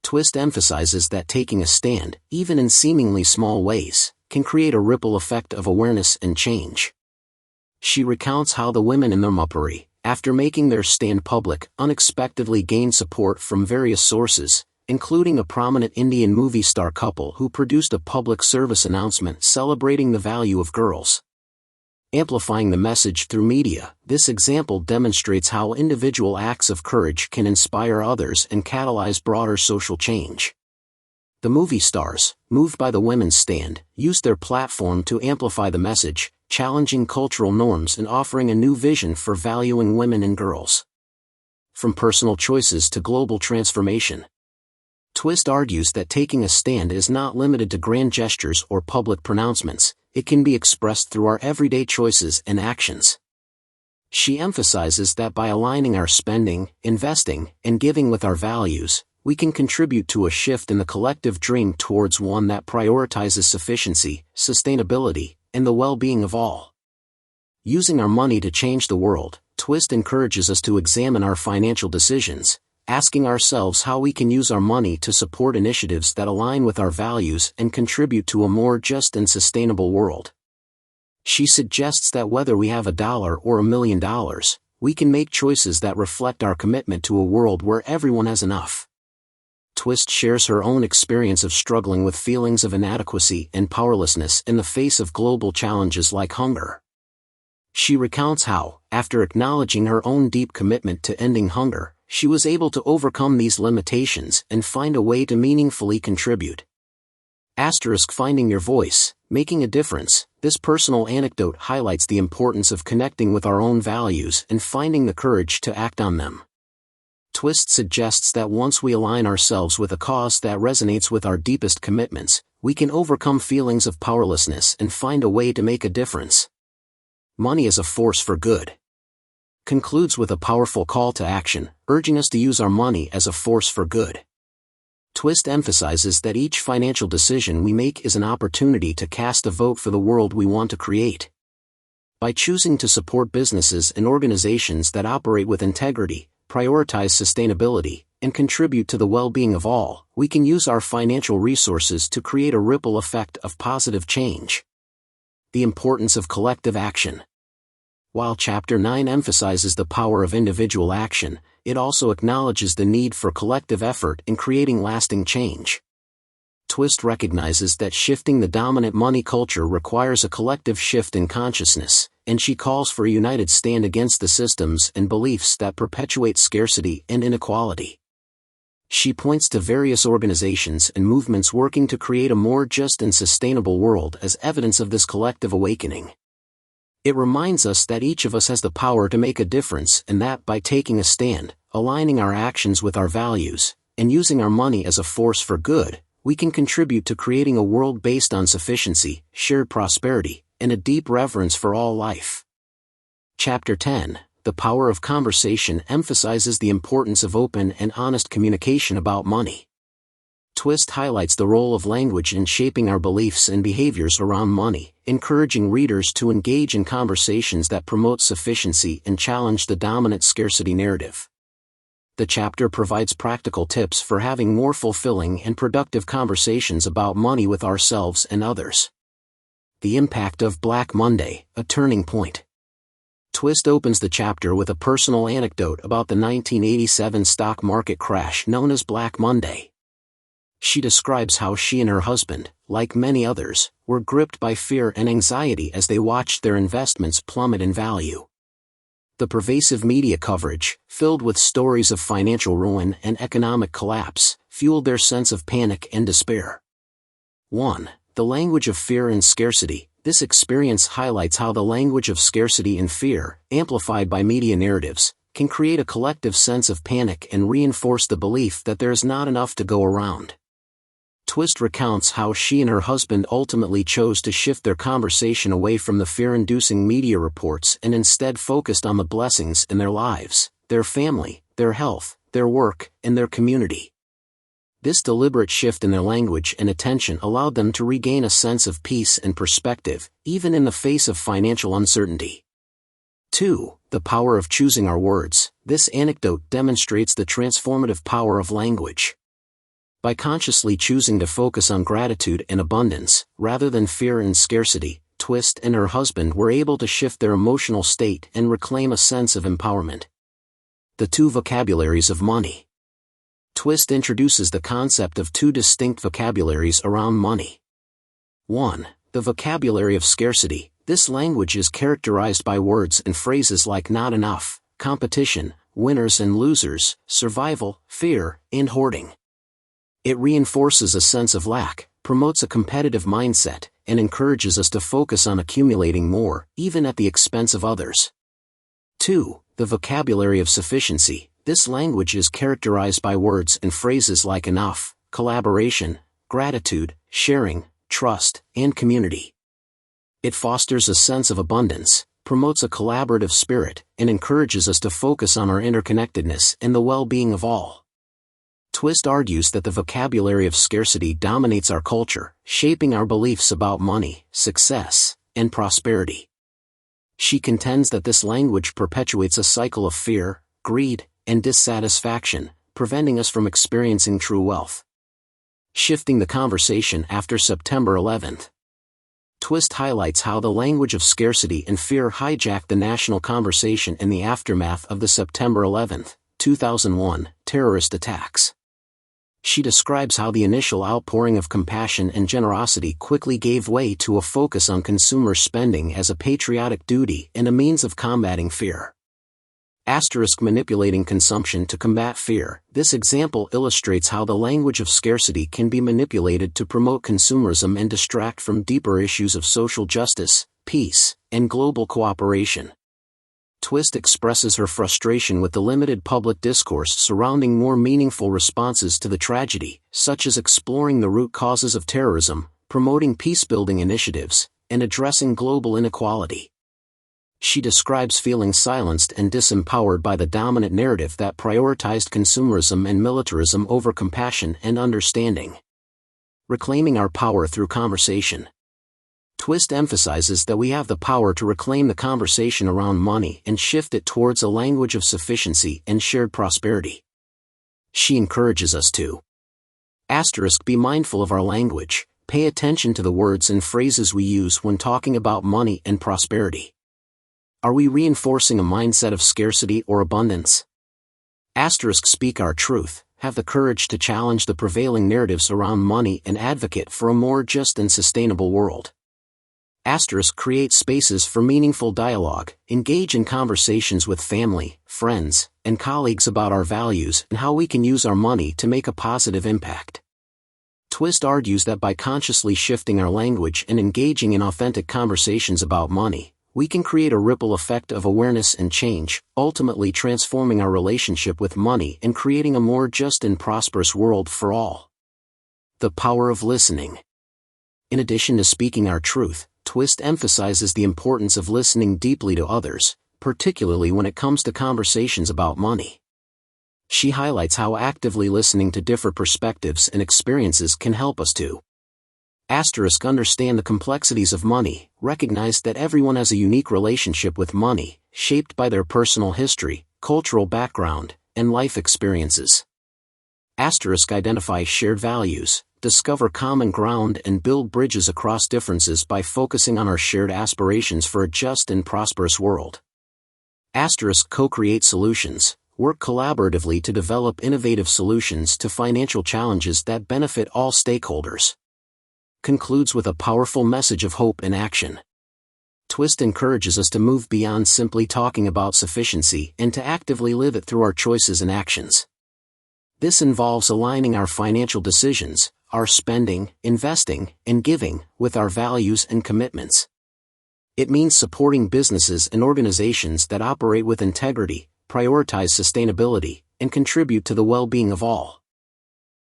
Twist emphasizes that taking a stand, even in seemingly small ways, can create a ripple effect of awareness and change. She recounts how the women in Ohuchi, after making their stand public, unexpectedly gained support from various sources, including a prominent Indian movie star couple who produced a public service announcement celebrating the value of girls. Amplifying the message through media, this example demonstrates how individual acts of courage can inspire others and catalyze broader social change. The movie stars, moved by the women's stand, used their platform to amplify the message, challenging cultural norms and offering a new vision for valuing women and girls. From personal choices to global transformation. Twist argues that taking a stand is not limited to grand gestures or public pronouncements, it can be expressed through our everyday choices and actions. She emphasizes that by aligning our spending, investing, and giving with our values, we can contribute to a shift in the collective dream towards one that prioritizes sufficiency, sustainability, and the well-being of all. Using our money to change the world, Twist encourages us to examine our financial decisions, asking ourselves how we can use our money to support initiatives that align with our values and contribute to a more just and sustainable world. She suggests that whether we have $1 or $1 million, we can make choices that reflect our commitment to a world where everyone has enough. Twist shares her own experience of struggling with feelings of inadequacy and powerlessness in the face of global challenges like hunger. She recounts how, after acknowledging her own deep commitment to ending hunger, she was able to overcome these limitations and find a way to meaningfully contribute. Finding your voice, making a difference. This personal anecdote highlights the importance of connecting with our own values and finding the courage to act on them. Twist suggests that once we align ourselves with a cause that resonates with our deepest commitments, we can overcome feelings of powerlessness and find a way to make a difference. Money is a force for good. Concludes with a powerful call to action, urging us to use our money as a force for good. Twist emphasizes that each financial decision we make is an opportunity to cast a vote for the world we want to create. By choosing to support businesses and organizations that operate with integrity, prioritize sustainability, and contribute to the well-being of all, we can use our financial resources to create a ripple effect of positive change. The importance of collective action. While Chapter 9 emphasizes the power of individual action, it also acknowledges the need for collective effort in creating lasting change. Twist recognizes that shifting the dominant money culture requires a collective shift in consciousness, and she calls for a united stand against the systems and beliefs that perpetuate scarcity and inequality. She points to various organizations and movements working to create a more just and sustainable world as evidence of this collective awakening. It reminds us that each of us has the power to make a difference, and that by taking a stand, aligning our actions with our values, and using our money as a force for good, we can contribute to creating a world based on sufficiency, shared prosperity, and a deep reverence for all life. Chapter 10, The Power of Conversation, emphasizes the importance of open and honest communication about money. Twist highlights the role of language in shaping our beliefs and behaviors around money, encouraging readers to engage in conversations that promote sufficiency and challenge the dominant scarcity narrative. The chapter provides practical tips for having more fulfilling and productive conversations about money with ourselves and others. The impact of Black Monday, a turning point. Twist opens the chapter with a personal anecdote about the 1987 stock market crash known as Black Monday. She describes how she and her husband, like many others, were gripped by fear and anxiety as they watched their investments plummet in value. The pervasive media coverage, filled with stories of financial ruin and economic collapse, fueled their sense of panic and despair. 1. The language of fear and scarcity. This experience highlights how the language of scarcity and fear, amplified by media narratives, can create a collective sense of panic and reinforce the belief that there is not enough to go around. Twist recounts how she and her husband ultimately chose to shift their conversation away from the fear-inducing media reports and instead focused on the blessings in their lives, their family, their health, their work, and their community. This deliberate shift in their language and attention allowed them to regain a sense of peace and perspective, even in the face of financial uncertainty. 2. The power of choosing our words. This anecdote demonstrates the transformative power of language. By consciously choosing to focus on gratitude and abundance, rather than fear and scarcity, Twist and her husband were able to shift their emotional state and reclaim a sense of empowerment. The two vocabularies of money. Twist introduces the concept of two distinct vocabularies around money. 1. The vocabulary of scarcity. This language is characterized by words and phrases like not enough, competition, winners and losers, survival, fear, and hoarding. It reinforces a sense of lack, promotes a competitive mindset, and encourages us to focus on accumulating more, even at the expense of others. 2. The vocabulary of sufficiency. This language is characterized by words and phrases like enough, collaboration, gratitude, sharing, trust, and community. It fosters a sense of abundance, promotes a collaborative spirit, and encourages us to focus on our interconnectedness and the well-being of all. Twist argues that the vocabulary of scarcity dominates our culture, shaping our beliefs about money, success, and prosperity. She contends that this language perpetuates a cycle of fear, greed, and dissatisfaction, preventing us from experiencing true wealth. Shifting the conversation after September 11th. Twist highlights how the language of scarcity and fear hijacked the national conversation in the aftermath of the September 11th, 2001, terrorist attacks. She describes how the initial outpouring of compassion and generosity quickly gave way to a focus on consumer spending as a patriotic duty and a means of combating fear. Manipulating consumption to combat fear. This example illustrates how the language of scarcity can be manipulated to promote consumerism and distract from deeper issues of social justice, peace, and global cooperation. Twist expresses her frustration with the limited public discourse surrounding more meaningful responses to the tragedy, such as exploring the root causes of terrorism, promoting peace-building initiatives, and addressing global inequality. She describes feeling silenced and disempowered by the dominant narrative that prioritized consumerism and militarism over compassion and understanding. Reclaiming our power through conversation. Twist emphasizes that we have the power to reclaim the conversation around money and shift it towards a language of sufficiency and shared prosperity. She encourages us to be mindful of our language, pay attention to the words and phrases we use when talking about money and prosperity. Are we reinforcing a mindset of scarcity or abundance? Speak our truth, have the courage to challenge the prevailing narratives around money and advocate for a more just and sustainable world. Create spaces for meaningful dialogue, engage in conversations with family, friends, and colleagues about our values and how we can use our money to make a positive impact. Twist argues that by consciously shifting our language and engaging in authentic conversations about money, we can create a ripple effect of awareness and change, ultimately transforming our relationship with money and creating a more just and prosperous world for all. The power of listening. In addition to speaking our truth, Twist emphasizes the importance of listening deeply to others, particularly when it comes to conversations about money. She highlights how actively listening to different perspectives and experiences can help us to understand the complexities of money, recognize that everyone has a unique relationship with money, shaped by their personal history, cultural background, and life experiences. Identify shared values, discover common ground and build bridges across differences by focusing on our shared aspirations for a just and prosperous world. Co-create solutions, work collaboratively to develop innovative solutions to financial challenges that benefit all stakeholders. Concludes with a powerful message of hope and action. Twist encourages us to move beyond simply talking about sufficiency and to actively live it through our choices and actions. This involves aligning our financial decisions, our spending, investing, and giving, with our values and commitments. It means supporting businesses and organizations that operate with integrity, prioritize sustainability, and contribute to the well-being of all.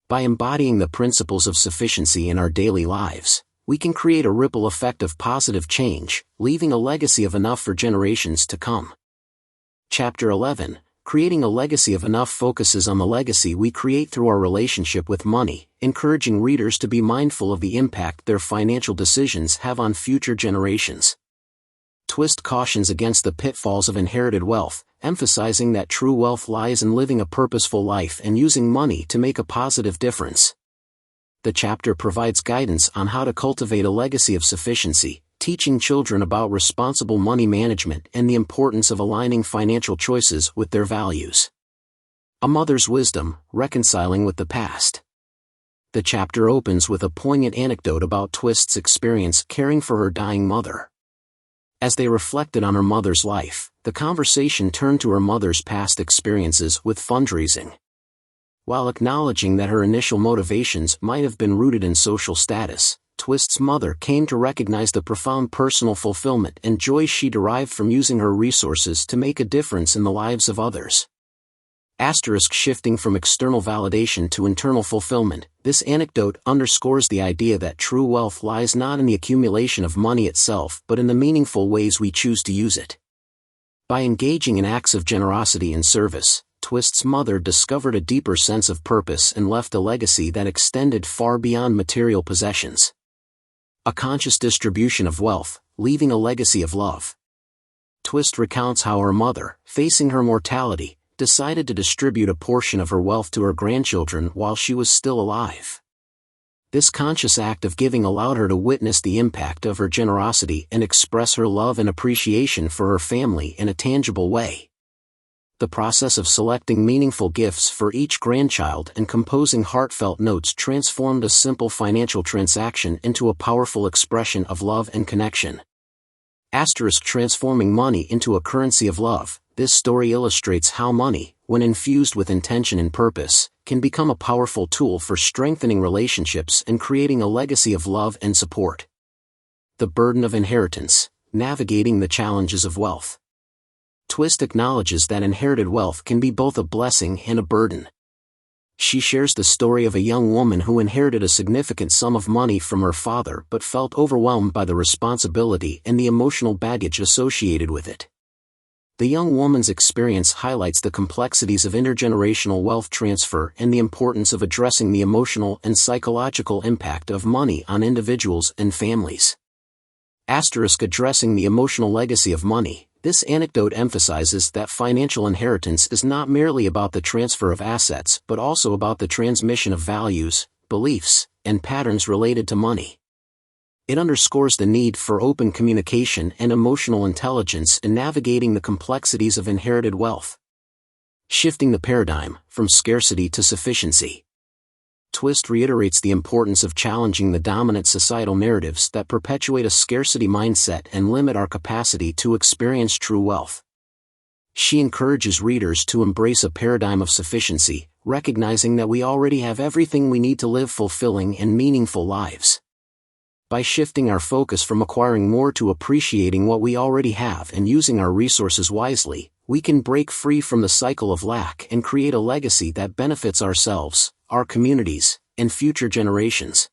By embodying the principles of sufficiency in our daily lives, we can create a ripple effect of positive change, leaving a legacy of enough for generations to come. Chapter 11. Creating a legacy of enough focuses on the legacy we create through our relationship with money, encouraging readers to be mindful of the impact their financial decisions have on future generations. Twist cautions against the pitfalls of inherited wealth, emphasizing that true wealth lies in living a purposeful life and using money to make a positive difference. The chapter provides guidance on how to cultivate a legacy of sufficiency, teaching children about responsible money management and the importance of aligning financial choices with their values. A mother's wisdom, reconciling with the past. The chapter opens with a poignant anecdote about Twist's experience caring for her dying mother. As they reflected on her mother's life, the conversation turned to her mother's past experiences with fundraising. While acknowledging that her initial motivations might have been rooted in social status, Twist's mother came to recognize the profound personal fulfillment and joy she derived from using her resources to make a difference in the lives of others. Shifting from external validation to internal fulfillment, this anecdote underscores the idea that true wealth lies not in the accumulation of money itself but in the meaningful ways we choose to use it. By engaging in acts of generosity and service, Twist's mother discovered a deeper sense of purpose and left a legacy that extended far beyond material possessions. A conscious distribution of wealth, leaving a legacy of love. Twist recounts how her mother, facing her mortality, decided to distribute a portion of her wealth to her grandchildren while she was still alive. This conscious act of giving allowed her to witness the impact of her generosity and express her love and appreciation for her family in a tangible way. The process of selecting meaningful gifts for each grandchild and composing heartfelt notes transformed a simple financial transaction into a powerful expression of love and connection. Transforming money into a currency of love. This story illustrates how money, when infused with intention and purpose, can become a powerful tool for strengthening relationships and creating a legacy of love and support. The burden of inheritance, navigating the challenges of wealth. Twist acknowledges that inherited wealth can be both a blessing and a burden. She shares the story of a young woman who inherited a significant sum of money from her father but felt overwhelmed by the responsibility and the emotional baggage associated with it. The young woman's experience highlights the complexities of intergenerational wealth transfer and the importance of addressing the emotional and psychological impact of money on individuals and families. Addressing the emotional legacy of money. This anecdote emphasizes that financial inheritance is not merely about the transfer of assets but also about the transmission of values, beliefs, and patterns related to money. It underscores the need for open communication and emotional intelligence in navigating the complexities of inherited wealth. Shifting the paradigm, from scarcity to sufficiency. Twist reiterates the importance of challenging the dominant societal narratives that perpetuate a scarcity mindset and limit our capacity to experience true wealth. She encourages readers to embrace a paradigm of sufficiency, recognizing that we already have everything we need to live fulfilling and meaningful lives. By shifting our focus from acquiring more to appreciating what we already have and using our resources wisely, we can break free from the cycle of lack and create a legacy that benefits ourselves, our communities, and future generations.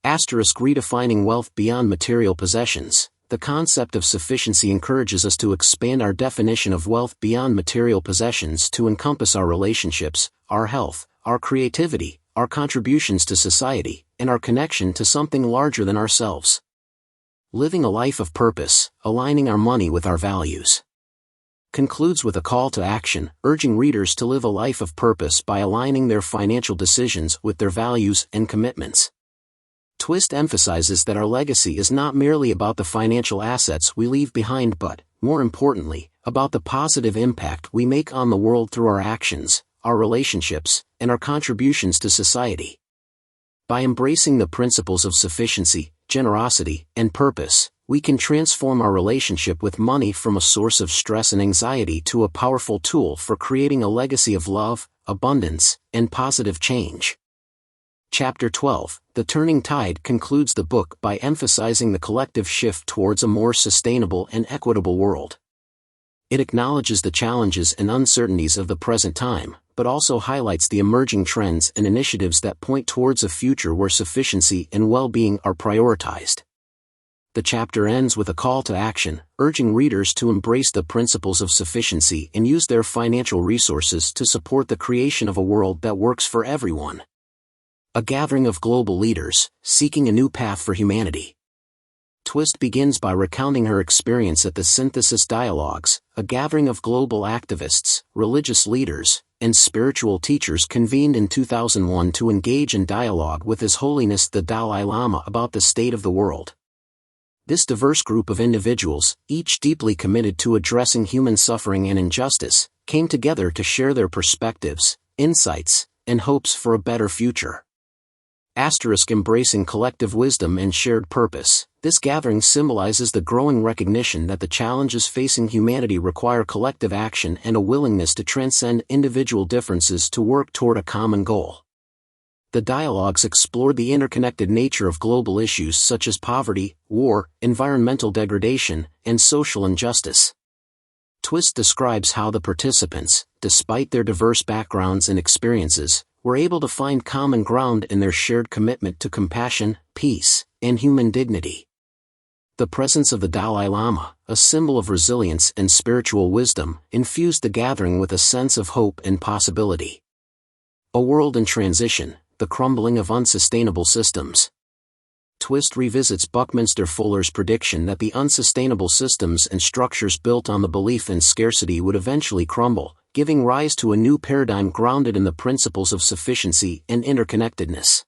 Redefining wealth beyond material possessions. The concept of sufficiency encourages us to expand our definition of wealth beyond material possessions to encompass our relationships, our health, our creativity, our contributions to society, and our connection to something larger than ourselves. Living a life of purpose, aligning our money with our values. Concludes with a call to action, urging readers to live a life of purpose by aligning their financial decisions with their values and commitments. Twist emphasizes that our legacy is not merely about the financial assets we leave behind but, more importantly, about the positive impact we make on the world through our actions, our relationships, and our contributions to society. By embracing the principles of sufficiency, generosity, and purpose, we can transform our relationship with money from a source of stress and anxiety to a powerful tool for creating a legacy of love, abundance, and positive change. Chapter 12, The Turning Tide, concludes the book by emphasizing the collective shift towards a more sustainable and equitable world. It acknowledges the challenges and uncertainties of the present time, but also highlights the emerging trends and initiatives that point towards a future where sufficiency and well-being are prioritized. The chapter ends with a call to action, urging readers to embrace the principles of sufficiency and use their financial resources to support the creation of a world that works for everyone. A gathering of global leaders, seeking a new path for humanity. Twist begins by recounting her experience at the Synthesis Dialogues, a gathering of global activists, religious leaders, and spiritual teachers convened in 2001 to engage in dialogue with His Holiness the Dalai Lama about the state of the world. This diverse group of individuals, each deeply committed to addressing human suffering and injustice, came together to share their perspectives, insights, and hopes for a better future. Embracing collective wisdom and shared purpose. This gathering symbolizes the growing recognition that the challenges facing humanity require collective action and a willingness to transcend individual differences to work toward a common goal. The dialogues explored the interconnected nature of global issues such as poverty, war, environmental degradation, and social injustice. Twist describes how the participants, despite their diverse backgrounds and experiences, were able to find common ground in their shared commitment to compassion, peace, and human dignity. The presence of the Dalai Lama, a symbol of resilience and spiritual wisdom, infused the gathering with a sense of hope and possibility. A world in transition. The crumbling of unsustainable systems. Twist revisits Buckminster Fuller's prediction that the unsustainable systems and structures built on the belief in scarcity would eventually crumble, giving rise to a new paradigm grounded in the principles of sufficiency and interconnectedness.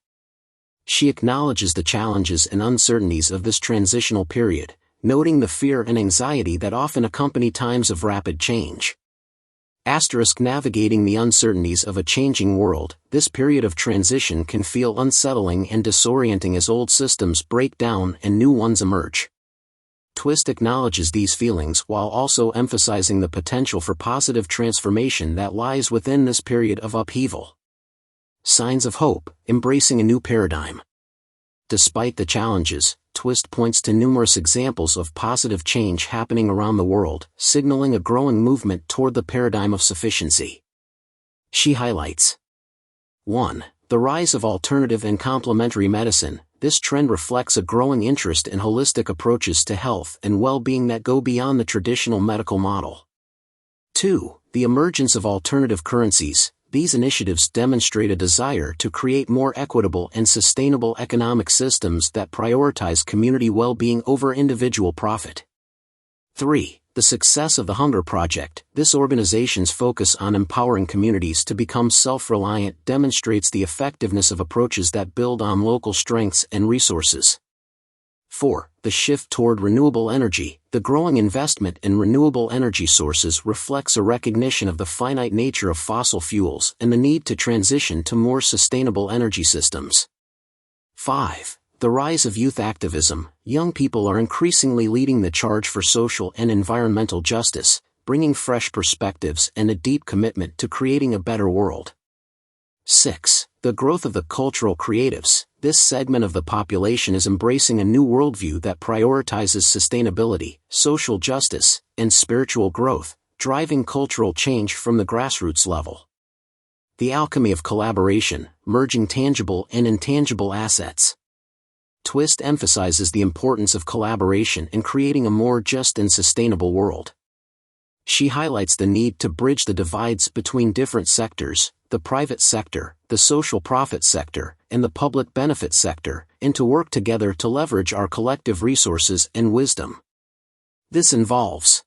She acknowledges the challenges and uncertainties of this transitional period, noting the fear and anxiety that often accompany times of rapid change. Navigating the uncertainties of a changing world. This period of transition can feel unsettling and disorienting as old systems break down and new ones emerge. Twist acknowledges these feelings while also emphasizing the potential for positive transformation that lies within this period of upheaval. Signs of hope, embracing a new paradigm. Despite the challenges, Twist points to numerous examples of positive change happening around the world, signaling a growing movement toward the paradigm of sufficiency. She highlights 1. The rise of alternative and complementary medicine. This trend reflects a growing interest in holistic approaches to health and well-being that go beyond the traditional medical model. 2. The emergence of alternative currencies. These initiatives demonstrate a desire to create more equitable and sustainable economic systems that prioritize community well-being over individual profit. 3. The success of the Hunger Project. This organization's focus on empowering communities to become self-reliant demonstrates the effectiveness of approaches that build on local strengths and resources. 4. The shift toward renewable energy. The growing investment in renewable energy sources reflects a recognition of the finite nature of fossil fuels and the need to transition to more sustainable energy systems. 5. The rise of youth activism. Young people are increasingly leading the charge for social and environmental justice, bringing fresh perspectives and a deep commitment to creating a better world. 6. The growth of the cultural creatives. This segment of the population is embracing a new worldview that prioritizes sustainability, social justice, and spiritual growth, driving cultural change from the grassroots level. The alchemy of collaboration, merging tangible and intangible assets. Twist emphasizes the importance of collaboration in creating a more just and sustainable world. She highlights the need to bridge the divides between different sectors, the private sector, the social profit sector, and the public benefit sector, and to work together to leverage our collective resources and wisdom. This involves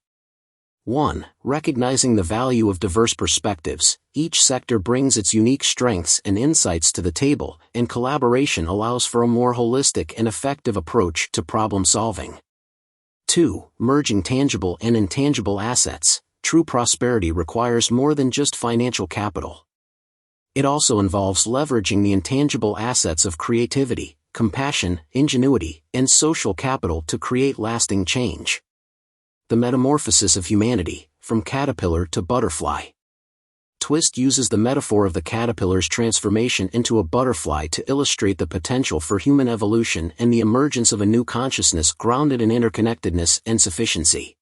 1. Recognizing the value of diverse perspectives. Each sector brings its unique strengths and insights to the table, and collaboration allows for a more holistic and effective approach to problem solving. 2. Merging tangible and intangible assets. True prosperity requires more than just financial capital. It also involves leveraging the intangible assets of creativity, compassion, ingenuity, and social capital to create lasting change. The metamorphosis of humanity, from caterpillar to butterfly. Twist uses the metaphor of the caterpillar's transformation into a butterfly to illustrate the potential for human evolution and the emergence of a new consciousness grounded in interconnectedness and sufficiency.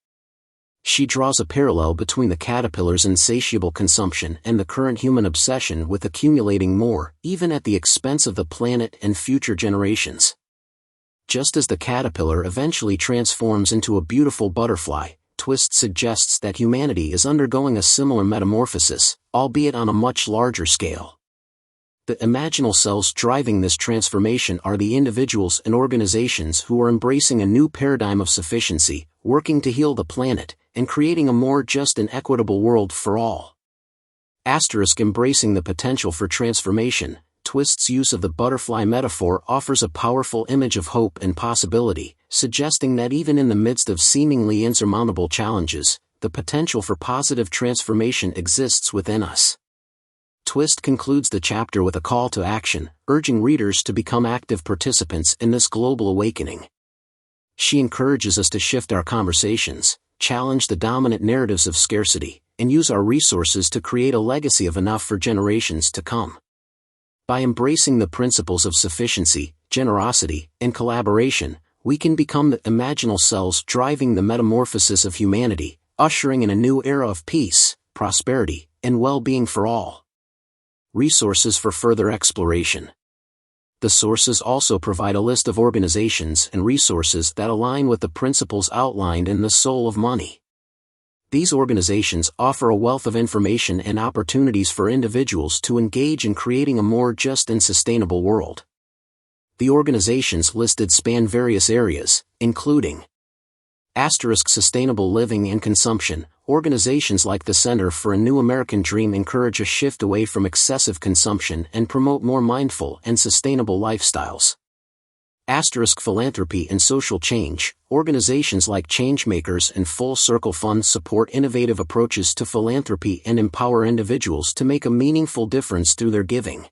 She draws a parallel between the caterpillar's insatiable consumption and the current human obsession with accumulating more, even at the expense of the planet and future generations. Just as the caterpillar eventually transforms into a beautiful butterfly, Twist suggests that humanity is undergoing a similar metamorphosis, albeit on a much larger scale. The imaginal cells driving this transformation are the individuals and organizations who are embracing a new paradigm of sufficiency, working to heal the planet, and creating a more just and equitable world for all. Embracing the potential for transformation. Twist's use of the butterfly metaphor offers a powerful image of hope and possibility, suggesting that even in the midst of seemingly insurmountable challenges, the potential for positive transformation exists within us. Twist concludes the chapter with a call to action, urging readers to become active participants in this global awakening. She encourages us to shift our conversations, challenge the dominant narratives of scarcity, and use our resources to create a legacy of enough for generations to come. By embracing the principles of sufficiency, generosity, and collaboration, we can become the imaginal cells driving the metamorphosis of humanity, ushering in a new era of peace, prosperity, and well-being for all. Resources for further exploration. The sources also provide a list of organizations and resources that align with the principles outlined in The Soul of Money. These organizations offer a wealth of information and opportunities for individuals to engage in creating a more just and sustainable world. The organizations listed span various areas, including Sustainable Living and Consumption. Organizations like the Center for a New American Dream encourage a shift away from excessive consumption and promote more mindful and sustainable lifestyles. Philanthropy and Social Change. Organizations like Changemakers and Full Circle Fund support innovative approaches to philanthropy and empower individuals to make a meaningful difference through their giving.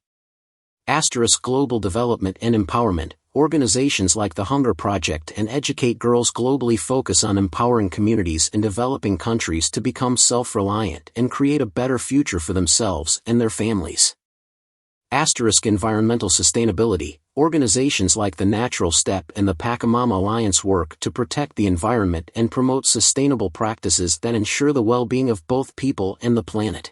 Global Development and Empowerment. Organizations like the Hunger Project and Educate Girls globally focus on empowering communities in developing countries to become self-reliant and create a better future for themselves and their families. Environmental Sustainability. Organizations like the Natural Step and the Pachamama Alliance work to protect the environment and promote sustainable practices that ensure the well-being of both people and the planet.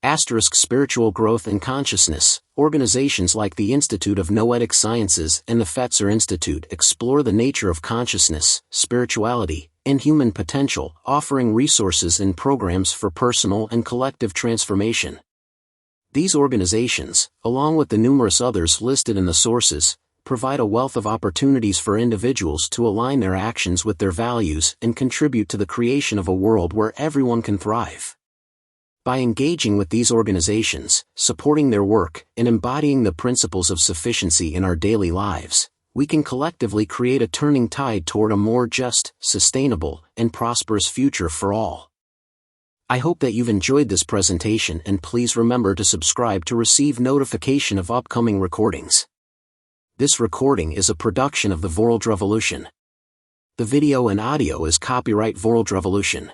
Spiritual growth and consciousness. Organizations like the Institute of Noetic Sciences and the Fetzer Institute explore the nature of consciousness, spirituality, and human potential, offering resources and programs for personal and collective transformation. These organizations, along with the numerous others listed in the sources, provide a wealth of opportunities for individuals to align their actions with their values and contribute to the creation of a world where everyone can thrive. By engaging with these organizations, supporting their work, and embodying the principles of sufficiency in our daily lives, we can collectively create a turning tide toward a more just, sustainable, and prosperous future for all. I hope that you've enjoyed this presentation, and please remember to subscribe to receive notification of upcoming recordings. This recording is a production of the Vorldrevolution. The video and audio is copyright Vorldrevolution.